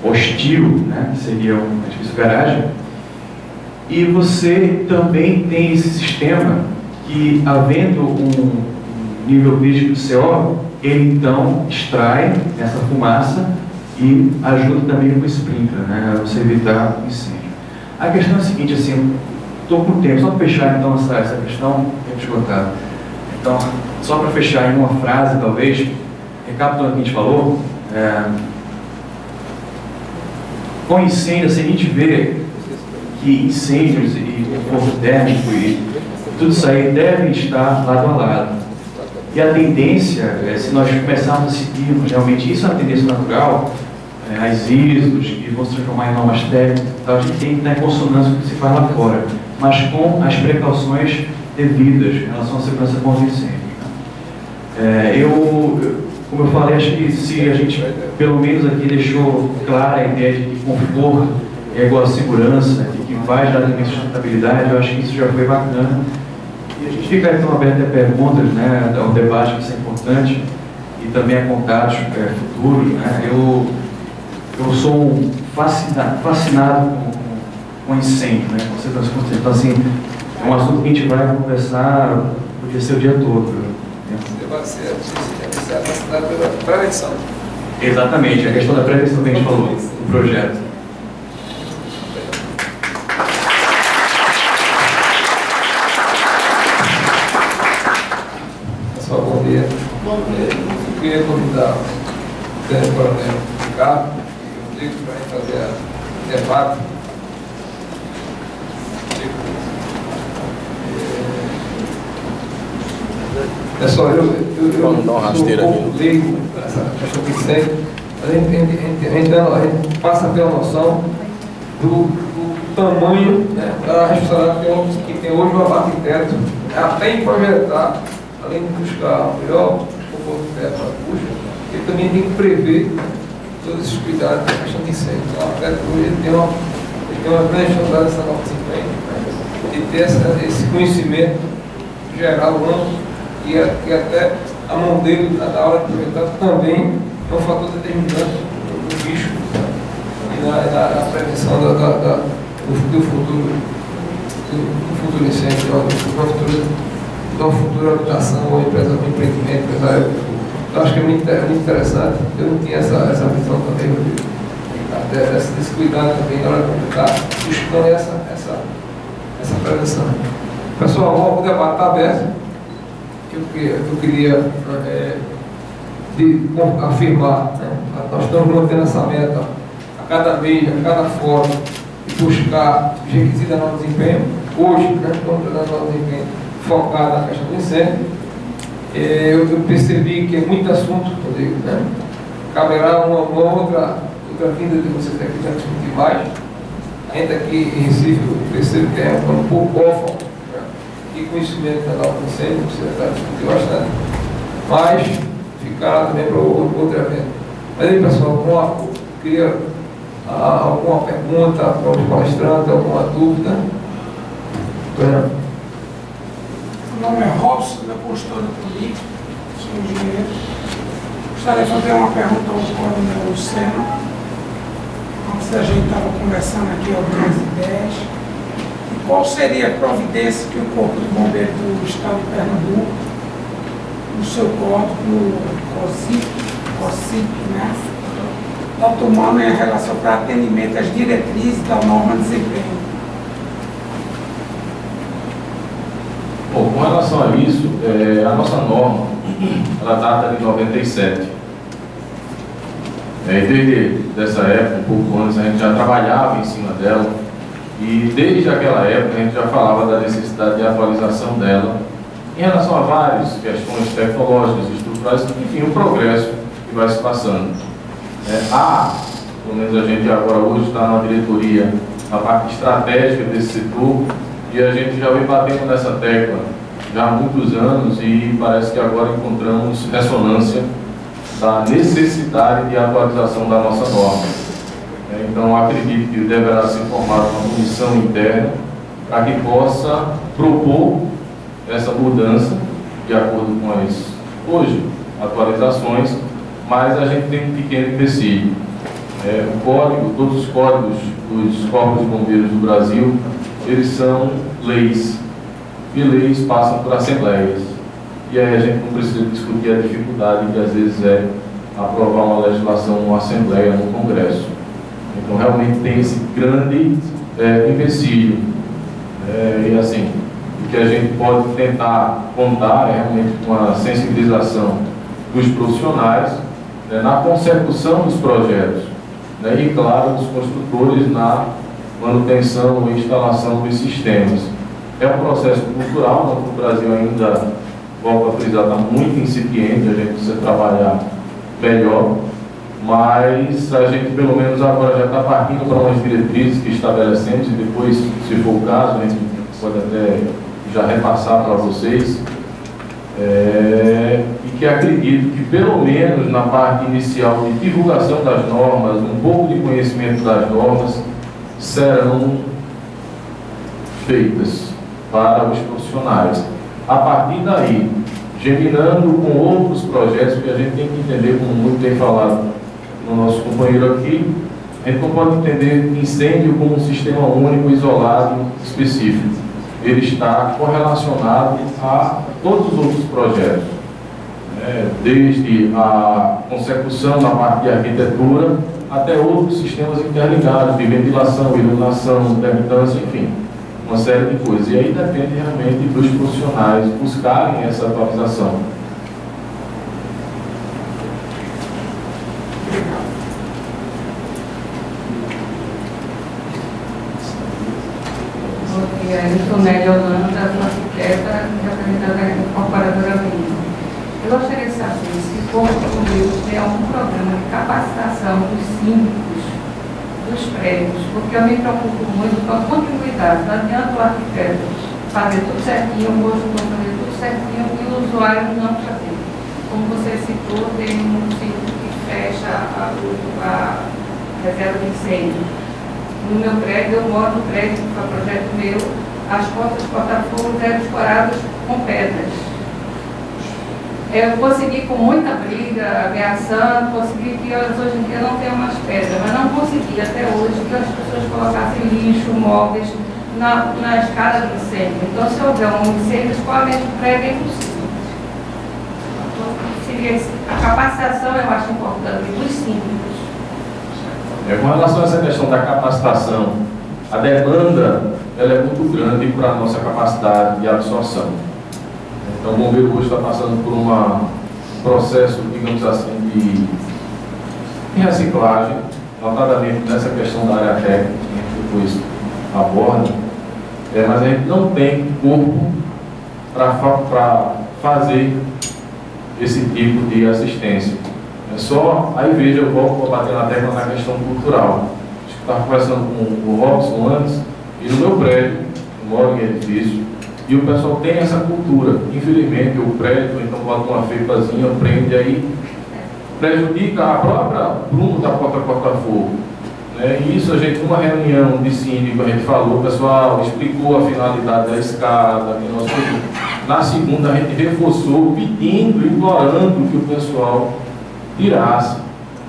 hostil, né, que seria um edifício garagem. E você também tem esse sistema que, havendo um nível crítico de CO, ele então extrai essa fumaça e ajuda também com o sprinkler, né, a você evitar incêndio. A questão é a seguinte, assim, estou com tempo, só para fechar então essa questão, tempo esgotado. Então, só para fechar em uma frase, talvez, recapitulando o que a gente falou, com incêndio, assim, a gente vê que incêndios e conforto térmico e tudo isso aí devem estar lado a lado. E a tendência, se nós começarmos a seguir realmente, isso é uma tendência natural, as ISOs, que vão se transformar em normas técnicas, então a gente tem que estar em consonância com o que se faz lá fora, mas com as precauções devidas em relação à segurança contra incêndio. Como eu falei, acho que se a gente, pelo menos aqui, deixou clara a ideia de que conforto é igual a segurança, e que vai gerar também sustentabilidade, eu acho que isso já foi bacana. E a gente fica então aberto a perguntas, né, ao debate, que isso é importante, e também a contatos futuros, né. Eu sou fascinado com incêndio, né, com segurança contra incêndio. Então, assim, é um assunto que a gente vai conversar, podia ser o dia todo. Você vai ser fascinado pela prevenção. Exatamente, a questão da prevenção que a gente falou, do projeto. Pessoal, bom dia. Eu queria convidar o Tenente Coronel Ricardo e o Rodrigo para a gente fazer o debate. Pessoal, eu sou um pouco leigo nessa questão de incêndio. A gente passa a ter uma noção do tamanho, né, da responsabilidade que tem hoje o abate-teto, até em projetar, além de buscar o melhor conforto de teto para a custa, ele também tem que prever todos esses cuidados da questão de incêndio. Então, a teto hoje ele tem uma grande responsabilidade nessa nova desempenho, né, de ter esse conhecimento geral amplo. E até a mão dele, na hora de projetar, também é um fator determinante no risco, né, e na prevenção do futuro incêndio, da futura habitação ou empreendimento empresário. Eu acho que é muito interessante. Eu não tinha essa visão também, desse cuidado também na hora de projetar, buscando essa prevenção. Pessoal, o debate está aberto. Eu queria afirmar, né? Nós estamos mantendo essa meta a cada mês, a cada fórum, de buscar os requisitos da nova desempenho. Hoje, né, estamos dando nova desempenho focado na questão do incêndio. Eu percebi que é muito assunto, Rodrigo, né? Caberá uma outra vinda de vocês aqui para discutir mais. A gente aqui em Recife, eu percebo que é um pouco órfão, né? E conhecimento da Alto Incêndio, você está discutindo bastante. Mas ficar também para outro evento. Mas aí, pessoal, eu queria alguma pergunta para o palestrante, alguma dúvida? Meu nome é Robson, da Postura Política, sou engenheiro. Gostaria de fazer uma pergunta ao coronel Lucena. Antes a gente estava conversando aqui algumas ideias. E qual seria a providência que o Corpo de Bombeiros do Estado de Pernambuco, no seu código COCIP, né, está tomando em relação para atendimento às diretrizes da norma de desempenho? Bom, com relação a isso, a nossa norma, ela data de 97. E desde essa época, um pouco antes, a gente já trabalhava em cima dela, e desde aquela época a gente já falava da necessidade de atualização dela em relação a várias questões tecnológicas, estruturais, enfim, o progresso que vai se passando. Pelo menos a gente agora hoje está na diretoria, na parte estratégica desse setor, e a gente já vem batendo nessa tecla já há muitos anos e parece que agora encontramos ressonância da necessidade de atualização da nossa norma. Então, acredito que deverá ser formada uma comissão interna para que possa propor essa mudança de acordo com as, hoje, atualizações, mas a gente tem um pequeno empecilho. O código, todos os códigos dos corpos de bombeiros do Brasil, eles são leis, e leis passam por assembleias. E aí a gente não precisa discutir a dificuldade que às vezes é aprovar uma legislação numa assembleia, no Congresso. Então realmente tem esse grande empecilho. E assim, o que a gente pode tentar contar é realmente uma sensibilização dos profissionais na consecução dos projetos, e claro, dos construtores na manutenção e instalação dos sistemas. É um processo cultural, no Brasil ainda, volto a frisar, está muito incipiente, a gente precisa trabalhar melhor, mas a gente pelo menos agora já está partindo para umas diretrizes que estabelecemos, e depois, se for o caso, a gente pode até já repassar para vocês, e que acredito que pelo menos na parte inicial de divulgação das normas, um pouco de conhecimento das normas, serão feitas para os profissionais. A partir daí, geminando com outros projetos, que a gente tem que entender, como muito bem falado no nosso companheiro aqui, a gente não pode entender incêndio como um sistema único, isolado, específico. Ele está correlacionado a todos os outros projetos, desde a consecução da parte de arquitetura até outros sistemas interligados, de ventilação, iluminação, intermitência, enfim, uma série de coisas. E aí depende realmente dos profissionais buscarem essa atualização. Eu sou Nélia Holanda, sou arquiteta, representada da incorporadora Vinho. Eu gostaria de saber se o Corpo de Bombeiros tem algum programa de capacitação dos síndicos dos prédios, porque eu me preocupo muito com a continuidade. Não adianta o arquiteto fazer tudo certinho, o construtor fazer tudo certinho e o usuário não fazer. Como você citou, tem um síndico que fecha a reserva de incêndio. No meu prédio, eu moro no prédio, que foi um projeto meu, as portas de corta-fogo eram escoradas com pedras. Eu consegui, com muita briga, ameaçando, consegui que hoje em dia não tenham mais pedra, mas não consegui até hoje que as pessoas colocassem lixo, móveis na escada do incêndio. Então, se houver um incêndio, escoamento do prédio é impossível. A capacitação eu acho importante dos síndicos. Com relação a essa questão da capacitação, a demanda ela é muito grande para a nossa capacidade de absorção. Então, o bombeiro hoje está passando por um processo, digamos assim, de reciclagem, notadamente nessa questão da área técnica, que a gente depois aborda, mas a gente não tem corpo para fazer esse tipo de assistência. Aí veja, eu volto a bater na tecla na questão cultural. Os estava conversando com o Robson antes, e no meu prédio, eu moro em edifício, e o pessoal tem essa cultura. Infelizmente, o prédio, então bota uma feipazinha, prende aí, prejudica a própria prumo da porta-fogo. Né? E isso a gente, numa reunião de síndico, a gente falou, o pessoal explicou a finalidade da escada, que nós, na segunda a gente reforçou, pedindo, implorando que o pessoal tirasse.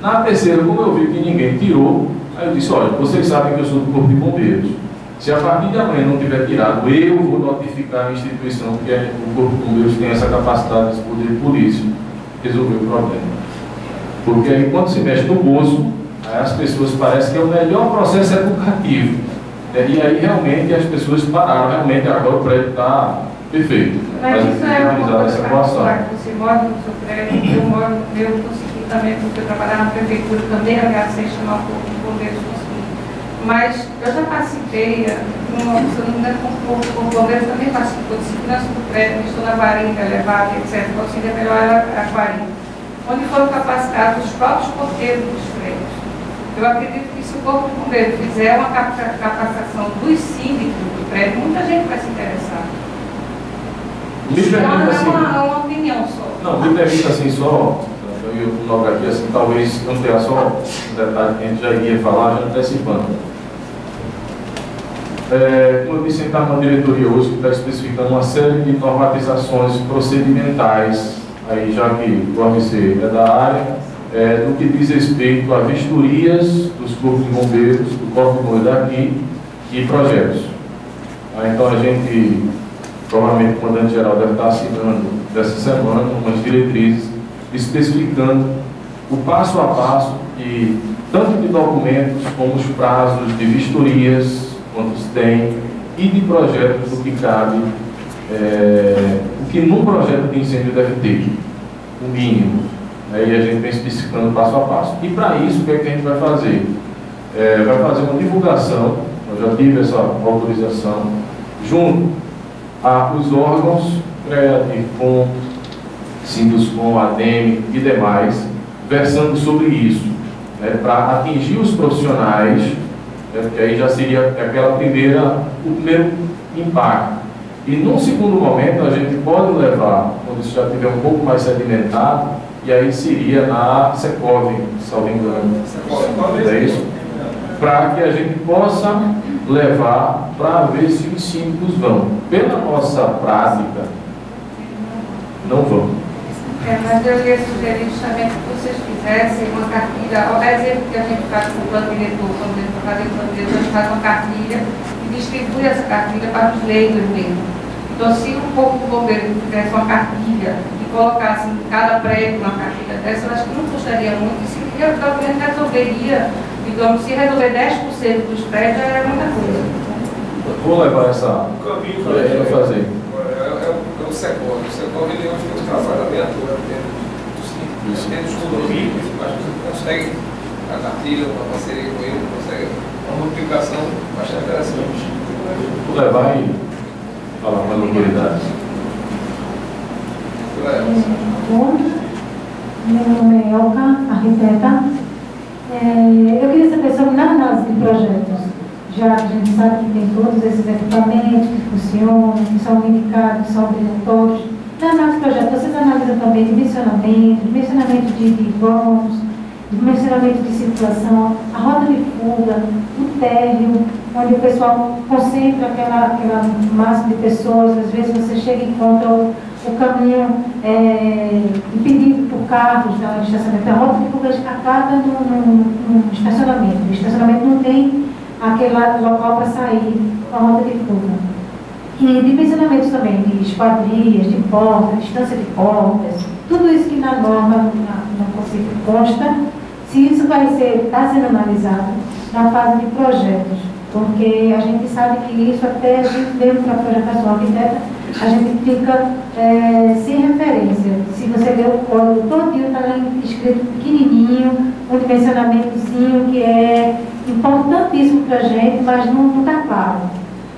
Na terceira, como eu vi que ninguém tirou, aí eu disse, olha, vocês sabem que eu sou do Corpo de Bombeiros. Se a partir de amanhã não tiver tirado, eu vou notificar a instituição que o Corpo de Bombeiros tem essa capacidade, esse poder de polícia, resolver o problema. Porque aí quando se mexe no bolso, aí as pessoas parecem que é o melhor processo educativo. E aí realmente as pessoas pararam, realmente agora o prédio está perfeito. Mas isso é uma coisa particular. Você mora no seu prédio, eu moro no meu, consegui também, porque eu trabalhava na prefeitura, também agacei chamar o Corpo de Bombeiros, consegui. Mas eu já participei, se eu não me engano, com o Corpo de Bombeiros também participou de segurança do prédio, estou na varinha elevada, etc. O auxílio melhor era a varinha, onde foram capacitados os próprios porteiros dos prédios. Eu acredito que se o Corpo de Bombeiros fizer uma capacitação dos síndicos do prédio, muita gente vai se interessar. É uma opinião só. Não, me permita assim só, eu ia colocar aqui assim, talvez não tenha só um detalhe que a gente já ia falar, já antecipando. Como eu disse, a gente está numa diretoria hoje que está especificando uma série de normatizações procedimentais, aí já que o AMC é da área, no que diz respeito a vistorias dos corpos de bombeiros, do Corpo de Bombeiros daqui e projetos. Então a gente, provavelmente o comandante-geral deve estar assinando dessa semana umas diretrizes especificando o passo a passo de tanto de documentos como os prazos de vistorias, quantos tem, e de projetos, do que cabe, o que num projeto de incêndio deve ter, o mínimo. E a gente vem especificando passo a passo. E para isso, o que é que a gente vai fazer? Vai fazer uma divulgação, eu já tive essa autorização, junto aos órgãos CREATIFCOM, SINDUSCOM, ADEME e demais, versando sobre isso, para atingir os profissionais, que aí já seria o primeiro impacto. E num segundo momento a gente pode levar, quando isso já estiver um pouco mais sedimentado, e aí seria na Secov, salvo engano. É isso? Para que a gente possa levar para ver se os síndicos vão. Pela nossa prática, não vão. Mas eu ia sugerir justamente que vocês fizessem uma cartilha, ao exemplo que a gente faz com o plano diretor, quando a gente faz o plano diretor, a gente faz uma cartilha e distribui essa cartilha para os leigos mesmo. Então, se o Corpo de Bombeiros fizesse uma cartilha e colocasse em cada prédio uma cartilha dessa, eu acho que não custaria muito, e se resolveria, digamos, se resolver 10% dos prédios, já era muita coisa. Vou levar essa caminho para fazer. É o Secov. O Secov ele hoje tem um trabalho bem atuante dentro dos condomínios, mas você consegue a cartilha, uma parceria com ele, consegue uma multiplicação bastante interessante. Vou levar e falar com a autoridade. Bom, meu nome é Elka, arquiteta. Eu queria saber sobre na análise de projetos, já que a gente sabe que tem todos esses equipamentos que funcionam, que são indicados, que são obrigatórios. Na análise de projetos, vocês analisam também dimensionamento de vãos, dimensionamento de circulação, a rota de fuga, o térreo, onde o pessoal concentra aquela massa de pessoas, às vezes você chega e encontra o caminho impedido por carros de estacionamento. A rota de fuga acaba no estacionamento. O estacionamento não tem aquele local para sair com a rota de fuga. E dimensionamentos também de esquadrias, de portas, distância de portas, tudo isso que na norma, no conceito consta, se isso está sendo analisado na fase de projetos, porque a gente sabe que isso até a gente dentro da projetação arquiteta, a gente fica sem referência. Se você ver o código todinho, está lá escrito pequenininho, um dimensionamentozinho que é importantíssimo para a gente, mas não está claro.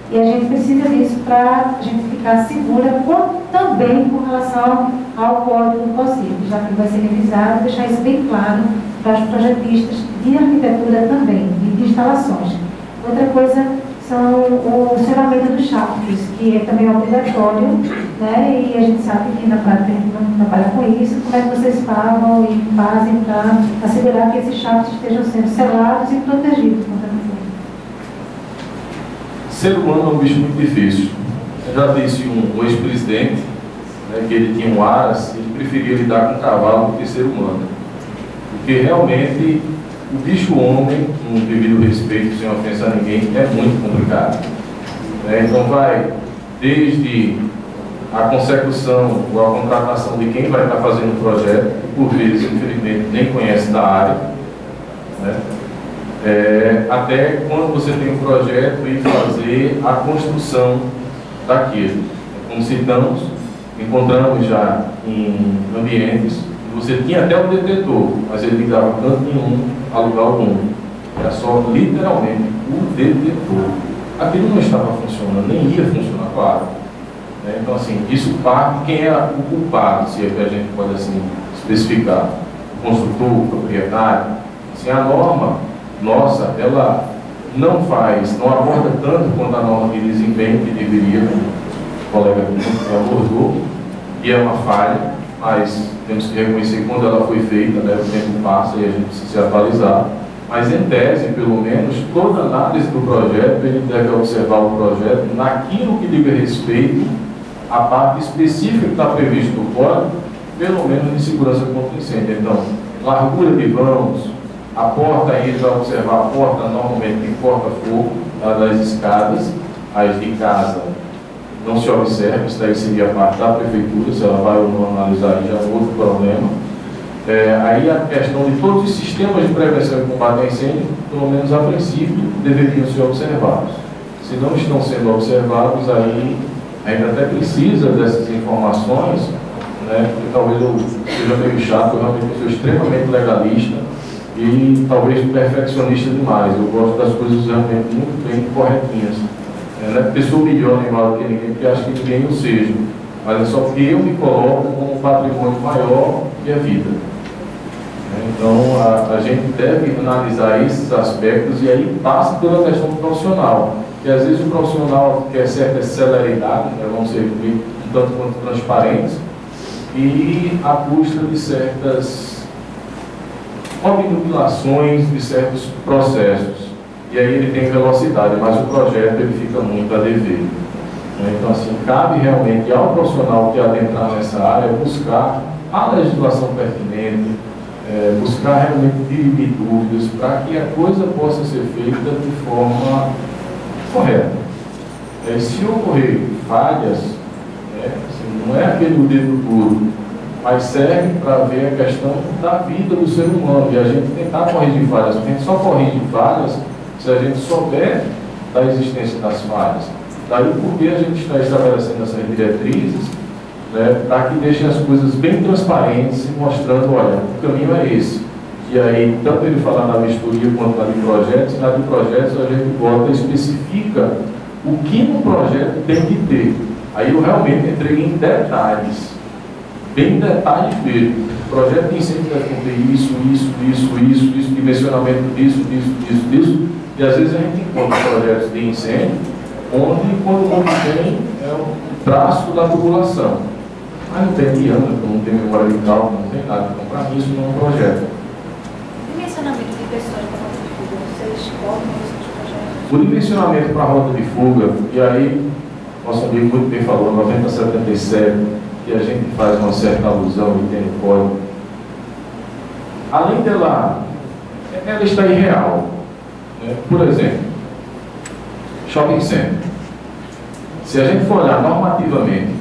E a gente precisa disso para a gente ficar segura, também com relação ao código do CONCIP, já que vai ser revisado, deixar isso bem claro para os projetistas de arquitetura também, de instalações. Outra coisa são o funcionamento dos chapters, que é também obrigatório, né? E a gente sabe que na prática a gente não trabalha com isso. Como é que vocês falam e fazem para assegurar que esses chapters estejam sendo selados e protegidos contra a fogo? Ser humano é um bicho muito difícil. Eu já disse um ex-presidente, né, que ele tinha um aras, ele preferia lidar com cavalo do que ser humano. Porque realmente o bicho homem, com devido respeito, sem ofensa a ninguém, é muito complicado. Então vai desde a consecução ou a contratação de quem vai estar fazendo o projeto, que por vezes, infelizmente, nem conhece da área, né? Até quando você tem um projeto e fazer a construção daquilo. Como citamos, encontramos já em ambientes, você tinha até o detetor, mas ele ligava canto nenhum a lugar algum. Era só literalmente o detetor. Aquilo não estava funcionando, nem ia funcionar, claro. Então, assim, isso parte quem é o culpado, se é que a gente pode assim especificar. O construtor, o proprietário. Assim, a norma nossa, ela não aborda tanto quanto a norma de desempenho que deveria, o colega aqui abordou, e é uma falha, mas temos que reconhecer quando ela foi feita, né? O tempo passa e a gente precisa se atualizar. Mas, em tese, pelo menos, toda análise do projeto, ele deve observar o projeto naquilo que diga respeito à parte específica que está prevista no código, pelo menos de segurança contra incêndio. Então, largura de vãos, a porta, aí ele vai observar a porta, normalmente tem porta-fogo das escadas, as de casa não se observa, isso daí seria a parte da prefeitura, se ela vai ou não analisar, já é outro problema. Aí a questão de todos os sistemas de prevenção e combate a incêndio, pelo menos a princípio, deveriam ser observados. Se não estão sendo observados, aí a gente até precisa dessas informações, né? Porque talvez eu seja meio chato, eu realmente sou extremamente legalista e talvez perfeccionista demais. Eu gosto das coisas realmente muito bem corretinhas. Não é porque sou melhor nem maior do que ninguém, porque acho que ninguém eu seja, mas é só porque eu me coloco como um patrimônio maior que a vida. Então, a gente deve analisar esses aspectos e aí passa pela questão do profissional, que às vezes o profissional quer certa celeridade, né, vão ser um tanto quanto transparentes, e à custa de certas obnubilações de certos processos. E aí ele tem velocidade, mas o projeto ele fica muito a dever. Então, assim, cabe realmente ao profissional que adentrar nessa área buscar a legislação pertinente, buscar realmente dirimir dúvidas para que a coisa possa ser feita de forma correta. Se ocorrer falhas, assim, não é aquele dedo duro, mas serve para ver a questão da vida do ser humano e a gente tentar corrigir falhas. A gente só corrige falhas se a gente souber da existência das falhas. Daí porque a gente está estabelecendo essas diretrizes, né, para que deixem as coisas bem transparentes e mostrando, olha, o caminho é esse. E aí, tanto ele falar na vistoria quanto na de projetos, e na de projetos a gente bota, especifica o que no projeto tem que ter. Aí eu realmente entrei em detalhes, bem detalhes mesmo. O projeto tem sempre que conter isso, dimensionamento disso, e às vezes a gente encontra projetos de incêndio, onde quando não tem é um traço da tubulação. Mas não tem diâmetro, não tem memória de cálculo, não tem nada. Então, para mim, isso não é um projeto. Dimensionamento de pessoas para a rota de fuga, vocês podem isso nos projetos? O dimensionamento para a rota de fuga, e aí, nosso amigo muito bem falou, 9077, que a gente faz uma certa alusão e tem no código. Além dela, ela está irreal. Né? Por exemplo, shopping center. Se a gente for olhar normativamente,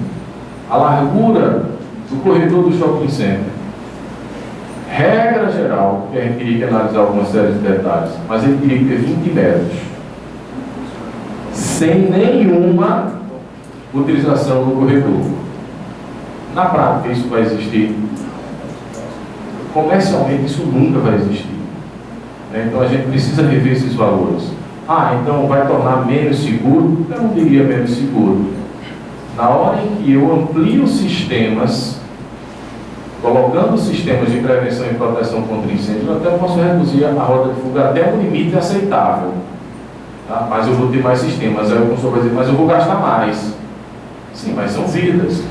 a largura do corredor do shopping center, regra geral, que a gente teria que analisar algumas séries de detalhes, mas ele teria que ter 20 metros, sem nenhuma utilização do corredor. Na prática, isso vai existir. Comercialmente, isso nunca vai existir. Então, a gente precisa rever esses valores. Então vai tornar menos seguro? Eu não diria menos seguro. Na hora em que eu amplio sistemas Colocando sistemas de prevenção e proteção contra incêndio, eu até posso reduzir a rota de fuga até um limite aceitável. Tá? Mas eu vou ter mais sistemas. Aí o consultor vai dizer, mas eu vou gastar mais. Sim, mas são vidas.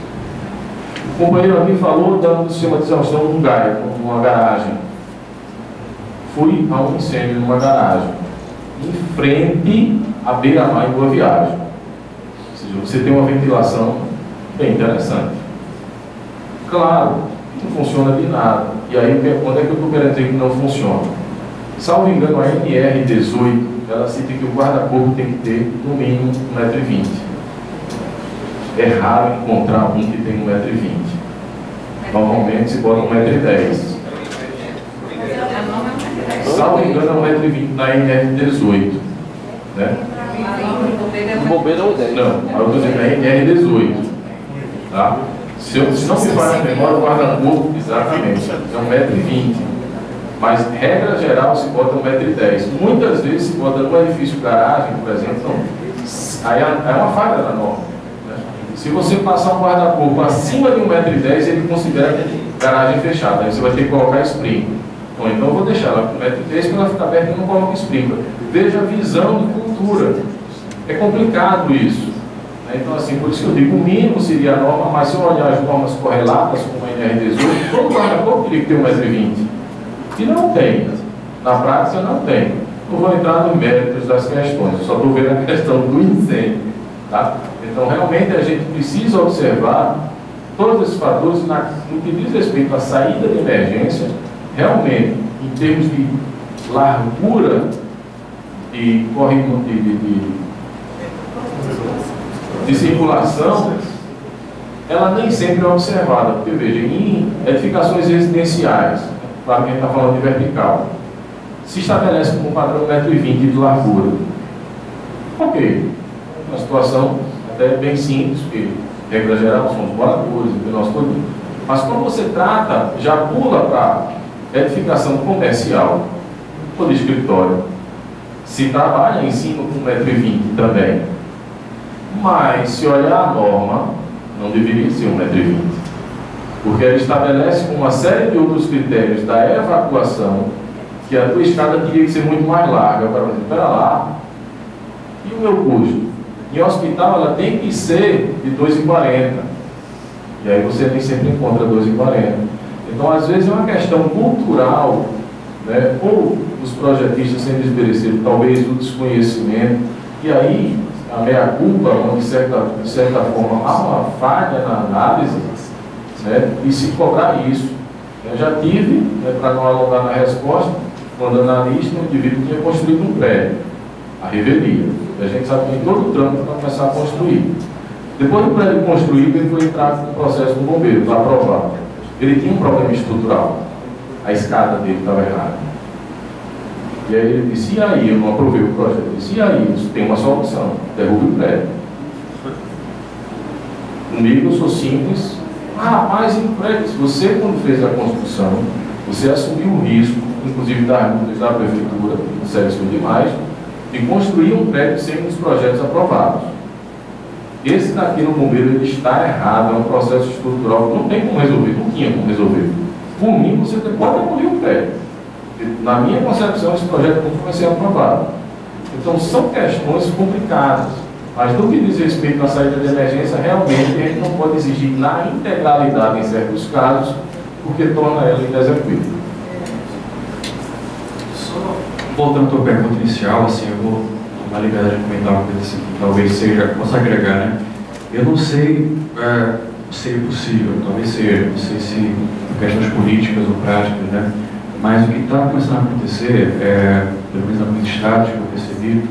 O companheiro aqui falou do sistema de exaustão num GAIA, numa garagem. Fui a um incêndio numa garagem, em frente à beira-mar em Boa Viagem. Ou seja, você tem uma ventilação bem interessante. Claro, não funciona de nada. E aí, quando é que eu estou querendo dizer que não funciona? Salvo engano, a NR18, ela cita que o guarda-corpo tem que ter, no mínimo, 1,20 m. É raro encontrar um que tem 1,20 m. Normalmente se bota 1,10 m. Salvo engano, é 1,20 m na NR18. Né? O bombeiro é o 10. Não, eu estou dizendo na NR18. Tá? Se não me falha a memória, o guarda-corpo, exatamente, é 1,20 m. Mas, regra geral, se bota 1,10 m. Muitas vezes se bota no edifício garagem, por exemplo, então, aí é uma falha da norma. Né? Se você passar um guarda-corpo acima de 1,10 m, ele considera garagem fechada. Aí você vai ter que colocar sprinkler. Então eu vou deixar ela com 1,10 m, para ela ficar perto e não coloco sprinkler. Veja a visão de cultura. É complicado isso. Então, assim, por isso que eu digo, o mínimo seria a norma, mas se eu olhar as normas correlatas, como a NR18, todo guarda-corpo teria que ter 1,20 m. E não tem. Na prática, não tem. Não vou entrar nos méritos das questões, eu só estou vendo a questão do incêndio. Tá? Então, realmente, a gente precisa observar todos esses fatores no que diz respeito à saída de emergência, realmente, em termos de largura de circulação, ela nem sempre é observada, porque veja, em edificações residenciais, claro que a gente está falando de vertical, se estabelece como padrão 1,20 m de largura. Ok, uma situação até bem simples, porque regra geral são os moradores, o nosso todo. Mas quando você trata, já pula para edificação comercial ou de escritório, se trabalha em cima com 1,20 m também. Mas, se olhar a norma, não deveria ser 1,20 m, porque ela estabelece uma série de outros critérios da evacuação, que a tua escada teria que ser muito mais larga. Agora, espera lá, e o meu custo? Em hospital, ela tem que ser de 2,40 m, e aí você nem sempre encontra 2,40 m. Então, às vezes, é uma questão cultural, né? Ou os projetistas sem desmerecer, talvez o desconhecimento, e aí a meia-culpa, onde de certa forma há uma falha na análise, né? E se cobrar isso. Eu já tive, né, para não alongar na resposta, quando analista, o indivíduo tinha construído um prédio, a revelia. A gente sabe que tem todo o trâmite para começar a construir. Depois do prédio construído, ele foi entrar com o processo do bombeiro para aprovar. Ele tinha um problema estrutural, a escada dele estava errada. E aí ele disse, e aí, eu não aprovei o projeto, ele disse, e aí, isso tem uma solução, derrube o prédio. Comigo eu sou simples, rapaz, em prédio, você quando fez a construção, você assumiu o risco, inclusive das multas da prefeitura, do serviço demais, de construir um prédio sem os projetos aprovados. Esse daqui no bombeiro, ele está errado, é um processo estrutural que não tem como resolver, não tinha como resolver. Por mim, você pode abolir o prédio. Na minha concepção, esse projeto não vai ser aprovado. Então, são questões complicadas. Mas, no que diz respeito à saída de emergência, realmente, a gente não pode exigir na integralidade em certos casos, porque torna ela inexequível. Só voltando à tua pergunta inicial, assim, eu vou tomar a liberdade de comentar uma coisa assim, que talvez possa agregar, né? Eu não sei se seria possível, talvez seja, não sei se questões políticas ou práticas, né? Mas o que está começando a acontecer, pelo menos no estado que eu percebi,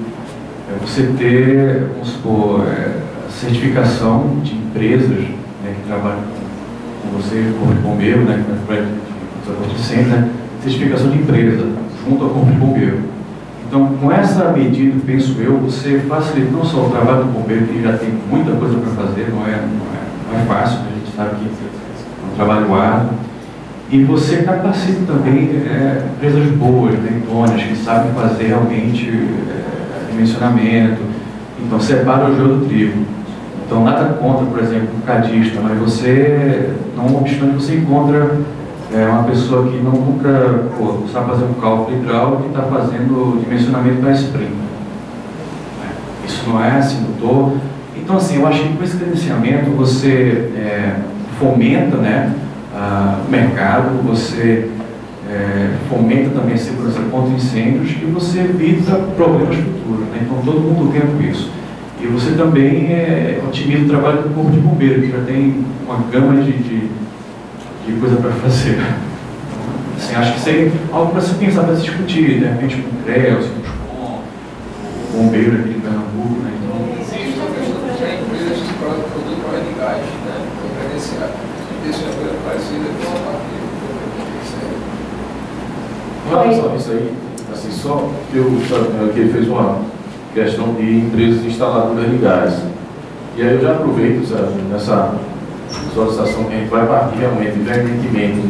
é você ter, vamos supor, a certificação de empresas, né, que trabalham com você, como bombeiro, né, né, certificação de empresa, junto ao corpo de bombeiro. Então, com essa medida, penso eu, você facilita não só o trabalho do bombeiro, que já tem muita coisa para fazer, não é fácil, a gente sabe que é um trabalho árduo. E você capacita também empresas boas, né, idôneas, que sabem fazer realmente dimensionamento. Então, separa o joio do trigo. Então, nada contra, por exemplo, um cadista, mas você, não obstante, você encontra uma pessoa que nunca sabe fazer um cálculo hidráulico e está fazendo o dimensionamento da spring. Isso não é assim do todo. Então, assim, eu acho que com esse credenciamento você fomenta, né, o mercado, você fomenta também a segurança contra incêndios e você evita problemas futuros, né? Então todo mundo ganha com isso. E você também otimiza o trabalho do corpo de bombeiro, que já tem uma gama de coisa para fazer. Assim, acho que seria algo para se pensar, para se discutir, de repente com o CREAS, com o bombeiro aqui de Pernambuco, né? Então, existe uma questão de empresas que produzem óleo de gás, né? Credenciado. Isso é uma coisa parecida com a parte. Em relação a isso aí, assim, só que ele fez uma questão de empresas instaladoras de gás. E aí eu já aproveito, sabe, nessa solicitação que a gente vai partir realmente, evidentemente,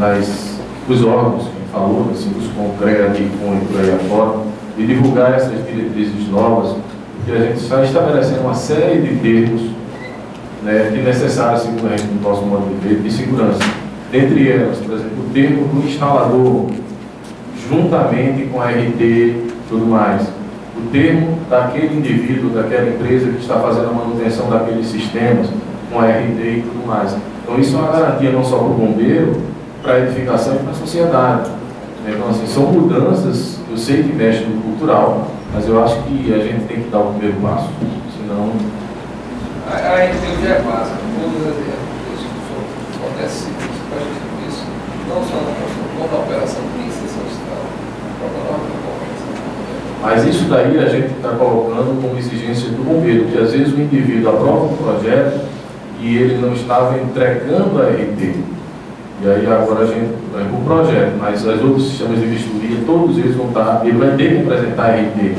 dos órgãos que a gente falou, assim, dos CONCREA, e por aí afora, de divulgar essas diretrizes novas, porque a gente está estabelecendo uma série de termos, né, que é necessários, segundo a gente, no nosso modo de ver, de segurança. Dentre elas, por exemplo, o termo do instalador, juntamente com a RT e tudo mais. O termo daquele indivíduo, daquela empresa que está fazendo a manutenção daqueles sistemas, com a RT e tudo mais. Então isso é uma garantia não só para o bombeiro, para a edificação e para a sociedade. Então, assim, são mudanças, eu sei que mexe no cultural, mas eu acho que a gente tem que dar o primeiro passo, senão... A RT já é básica, todas as RTs que fornecem isso, não só na construção, como na operação de inserção social, mas isso daí a gente está colocando como exigência do bombeiro, que às vezes o indivíduo aprova um projeto e ele não estava entregando a RT. E aí agora a gente vai para o projeto, mas os outros sistemas de vistoria, todos eles vão estar, ele vai ter que apresentar a RT,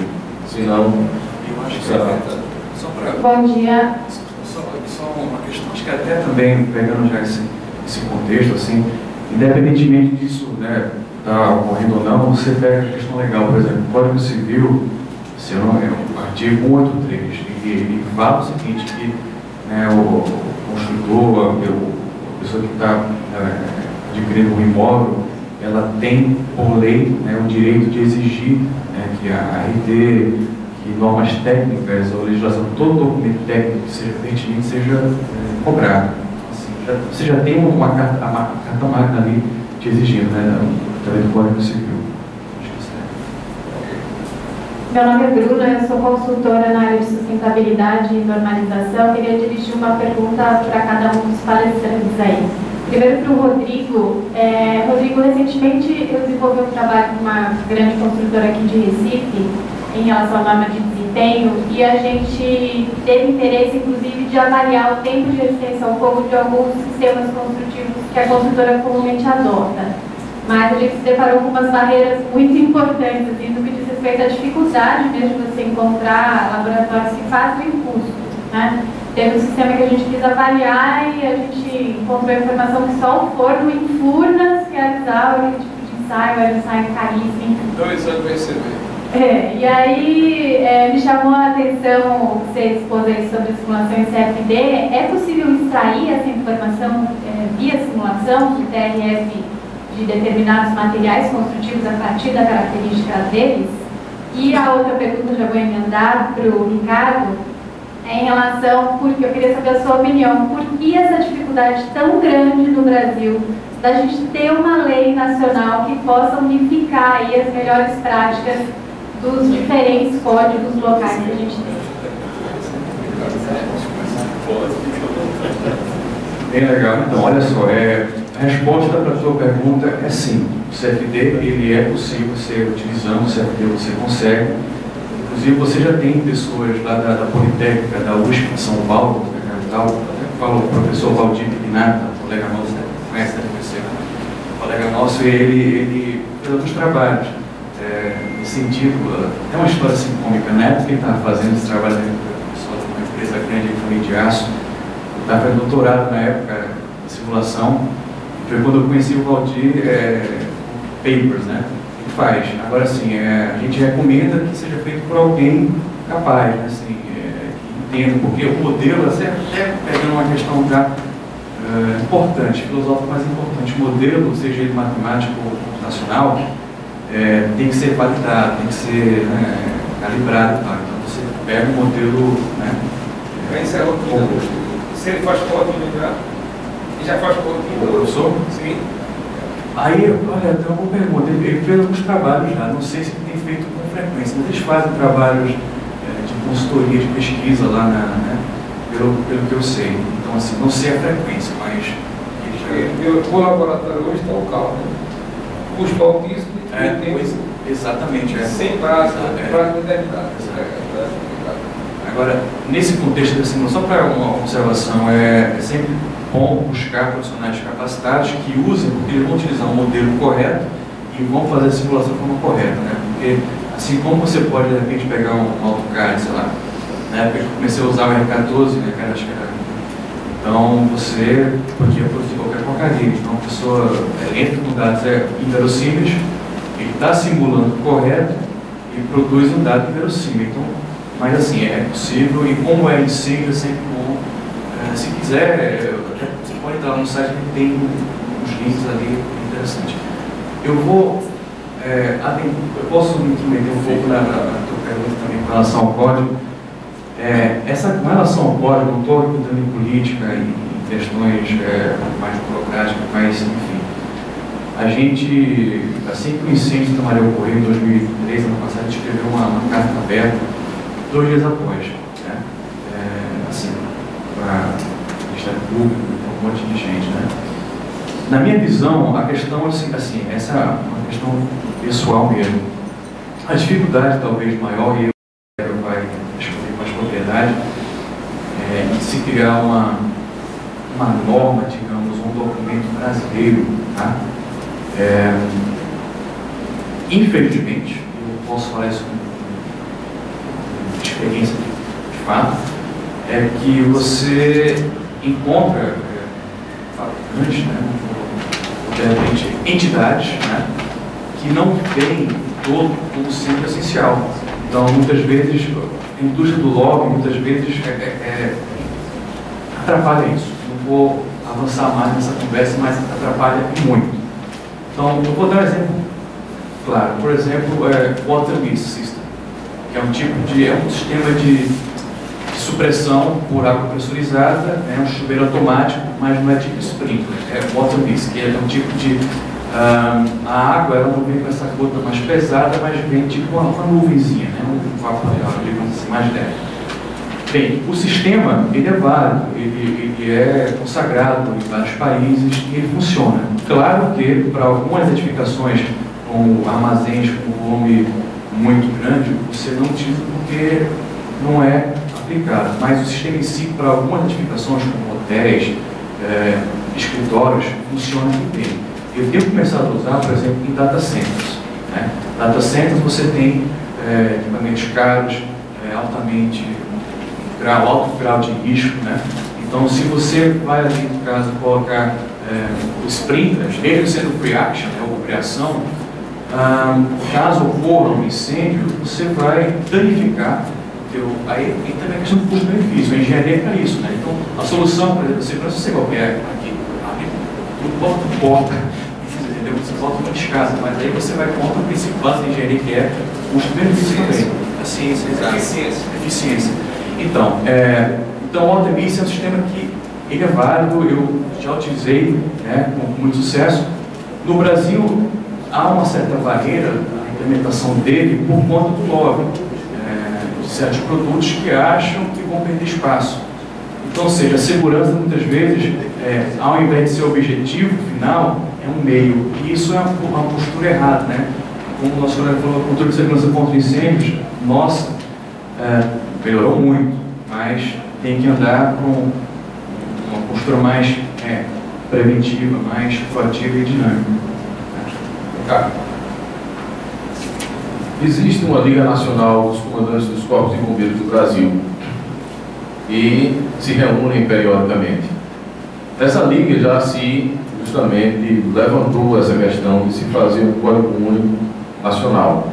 senão... Eu acho que Bom dia. Só uma questão, acho que até também, pegando já esse contexto, assim, independentemente disso, né, está ocorrendo ou não, você pega a questão legal, por exemplo, o Código Civil, se eu não me engano, o artigo 183, ele fala o seguinte, que né, o construtor, a pessoa que está adquirindo um imóvel, ela tem, por lei, né, o direito de exigir, né, que a RT, que normas técnicas ou legislação, todo documento técnico que seja pertinente seja cobrado. Assim, você já tem uma carta magna ali te exigindo, né, através do Código Civil. Meu nome é Bruna, eu sou consultora na área de sustentabilidade e normalização. Eu queria dirigir uma pergunta para cada um dos palestrantes aí. Primeiro para o Rodrigo. Rodrigo, recentemente eu desenvolvi um trabalho com uma grande construtora aqui de Recife em relação à norma de desempenho e a gente teve interesse, inclusive, de avaliar o tempo de resistência ao fogo de alguns sistemas construtivos que a construtora comumente adota. Mas a gente se deparou com umas barreiras muito importantes, assim, no que diz respeito à dificuldade mesmo de você encontrar laboratórios que fazem custo, né? Teve um sistema que a gente quis avaliar e a gente encontrou a informação que só o forno em Furnas realizava aquele tipo de ensaio, era um ensaio caríssimo. 2 anos receber. E aí me chamou a atenção o que você expôs aí sobre simulação em CFD. É possível extrair essa informação via simulação do TRF de determinados materiais construtivos a partir da característica deles? E a outra pergunta, já vou emendar para o Ricardo, é em relação, porque eu queria saber a sua opinião, por que essa dificuldade tão grande no Brasil da gente ter uma lei nacional que possa unificar aí as melhores práticas dos diferentes códigos locais que a gente tem? Bem legal. Então, olha só, a resposta para a sua pergunta é sim. O CFD, ele é possível ser utilizando o CFD, você consegue. Inclusive, você já tem pessoas lá da Politécnica, da USP de São Paulo, da capital, fala o professor Valdir Pinato, colega nosso, conhece da FPC, colega nosso, e ele fez outros trabalhos. Nesse sentido, tem uma história assim cômica, na época que ele estava fazendo esse trabalho de uma empresa grande aqui de aço, eu estava fazendo doutorado na época de simulação, foi quando eu conheci o Valdir Papers, né? O que faz? Agora sim, a gente recomenda que seja feito por alguém capaz, né? Assim, que entendo, porque o modelo, até pegando uma questão já importante, filosófica mais importante, o modelo, seja ele matemático ou computacional, tem que ser validado, tem que ser calibrado. Tá? Então você pega um modelo. Esse é outro. Se ele faz código já, ele já faz código. O professor? Sim. Aí, olha, tem uma boa pergunta. Ele fez alguns trabalhos já, não sei se ele tem feito com frequência, mas eles fazem trabalhos de consultoria, de pesquisa lá, pelo que eu sei. Então, assim, não sei a frequência, mas... O laboratório hoje está o cálculo. Custo altíssimo e tempo. Exatamente. Sem prazo, prazo determinado. Agora, nesse contexto da simulação, só para uma observação, é sempre bom buscar profissionais capacitados que usem, porque eles vão utilizar um modelo correto e vão fazer a simulação de forma correta, né? Porque, assim como você pode, de repente, pegar um AutoCAD, sei lá, na época que eu comecei a usar o R14, né, cara, acho que era... Então, você podia produzir qualquer porcaria. Então, a pessoa entra com dados inverossímeis, ele está simulando correto e produz um dado inverossímil. Então, mas assim, é possível, e como é incêndio, é sempre bom. Se quiser, você pode entrar no site que tem uns links ali interessantes. Eu vou, eu posso me intrometer um pouco na tua pergunta também com relação ao código. Com relação ao código, não estou entrando em política e em questões mais burocráticas, mas enfim. A gente, assim que o incêndio de Maria ocorreu em 2003, ano passado, a gente escreveu uma carta aberta 2 dias após, né? Assim, para o Ministério Público, um monte de gente, né? Na minha visão, a questão, assim, essa é uma questão pessoal mesmo. A dificuldade talvez maior, e eu vai discutir com mais propriedade, de se criar uma norma, digamos, um documento brasileiro, tá? Infelizmente, eu posso falar isso com experiência de fato, é que você encontra fabricantes, né, de repente, entidades, né, que não veem todo como sendo essencial. Então, muitas vezes, a indústria do lobby, muitas vezes, atrapalha isso. Não vou avançar mais nessa conversa, mas atrapalha muito. Então, eu vou dar um exemplo claro. Por exemplo, Water Mist System, que é um sistema de supressão por água pressurizada, um chuveiro automático, mas não é tipo sprinkler, é Water Mist, que é um tipo de... a água, ela não vem com essa gota mais pesada, mas vem tipo uma nuvenzinha, um vapor de água, digamos assim, mais leve. Bem, o sistema, ele é válido, ele é consagrado em vários países e ele funciona. Claro que para algumas edificações, como armazéns com volume muito grande, você não utiliza porque não é aplicado. Mas o sistema em si, para algumas edificações, como hotéis, escritórios, funciona muito bem. Eu tenho começado a usar, por exemplo, em data centers. Né? Data centers você tem equipamentos caros, alto grau de risco, né? Então, se você vai ali, no caso, colocar os sprinklers, mesmo sendo pre-action, ou pre-ação, caso ocorra um incêndio, você vai danificar aí também a questão do custo-benefício, a engenharia é para isso, né? Então, a solução, por exemplo, segurança você qualquer aqui, tudo porta, entendeu? Você bota uma descasa, mas aí você vai contra o principal da engenharia, que é custo-benefício também. A ciência, eficiência. Então, o Water Mist é um sistema que ele é válido, eu já utilizei, né, com muito sucesso. No Brasil, há uma certa barreira na implementação dele por conta do lobby, de certos produtos que acham que vão perder espaço. Então, ou seja, a segurança muitas vezes, ao invés de ser o objetivo final, é um meio. E isso é uma postura errada, né? Como o nosso colega falou, a cultura de segurança contra incêndios, nossa, melhorou muito, mas tem que andar com uma postura mais preventiva, mais proativa e dinâmica. Tá. Existe uma Liga Nacional dos Comandantes dos Corpos de Bombeiros do Brasil e se reúnem periodicamente. Essa liga já justamente levantou essa questão de se fazer um código único nacional.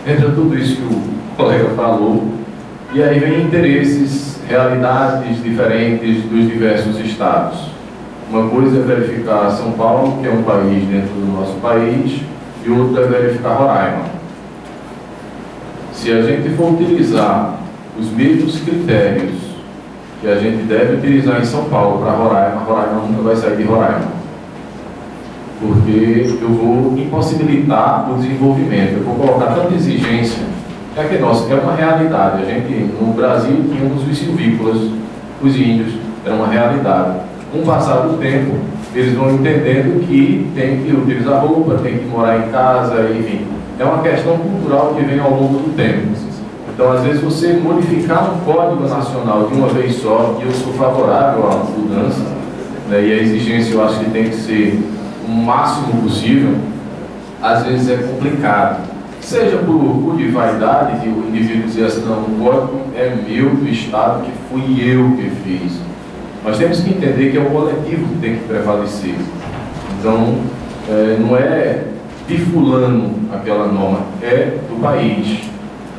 Entre tudo isso que o colega falou, E aí vem interesses, realidades diferentes dos diversos estados. Uma coisa é verificar São Paulo, que é um país dentro do nosso país, e outra é verificar Roraima. Se a gente for utilizar os mesmos critérios que a gente deve utilizar em São Paulo para Roraima, Roraima nunca vai sair de Roraima. Porque eu vou impossibilitar o desenvolvimento, eu vou colocar tanta exigência. É que, nossa, é uma realidade. A gente, no Brasil, tínhamos os silvícolas, os índios, era uma realidade. Com o passar do tempo, eles vão entendendo que tem que utilizar roupa, tem que morar em casa, enfim. É uma questão cultural que vem ao longo do tempo. Então, às vezes, você modificar um código nacional de uma vez só, e eu sou favorável à mudança, né, e a exigência eu acho que tem que ser o máximo possível, às vezes é complicado. Seja por de vaidade, de o indivíduo dizer assim, não, o código é meu, do Estado, que fui eu que fiz. Nós temos que entender que é o coletivo que tem que prevalecer. Então, não é de fulano aquela norma, é do país.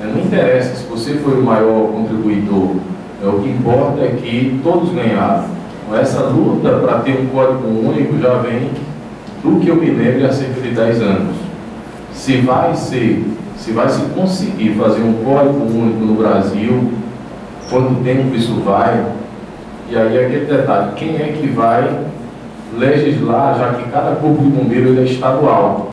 Não interessa se você foi o maior contribuidor, o que importa é que todos ganharam. Essa luta para ter um código único já vem do que eu me lembro há cerca de 10 anos. Se vai se conseguir fazer um código único no Brasil, quanto tempo isso vai? E aí aquele detalhe, quem é que vai legislar, já que cada corpo de bombeiro é estadual?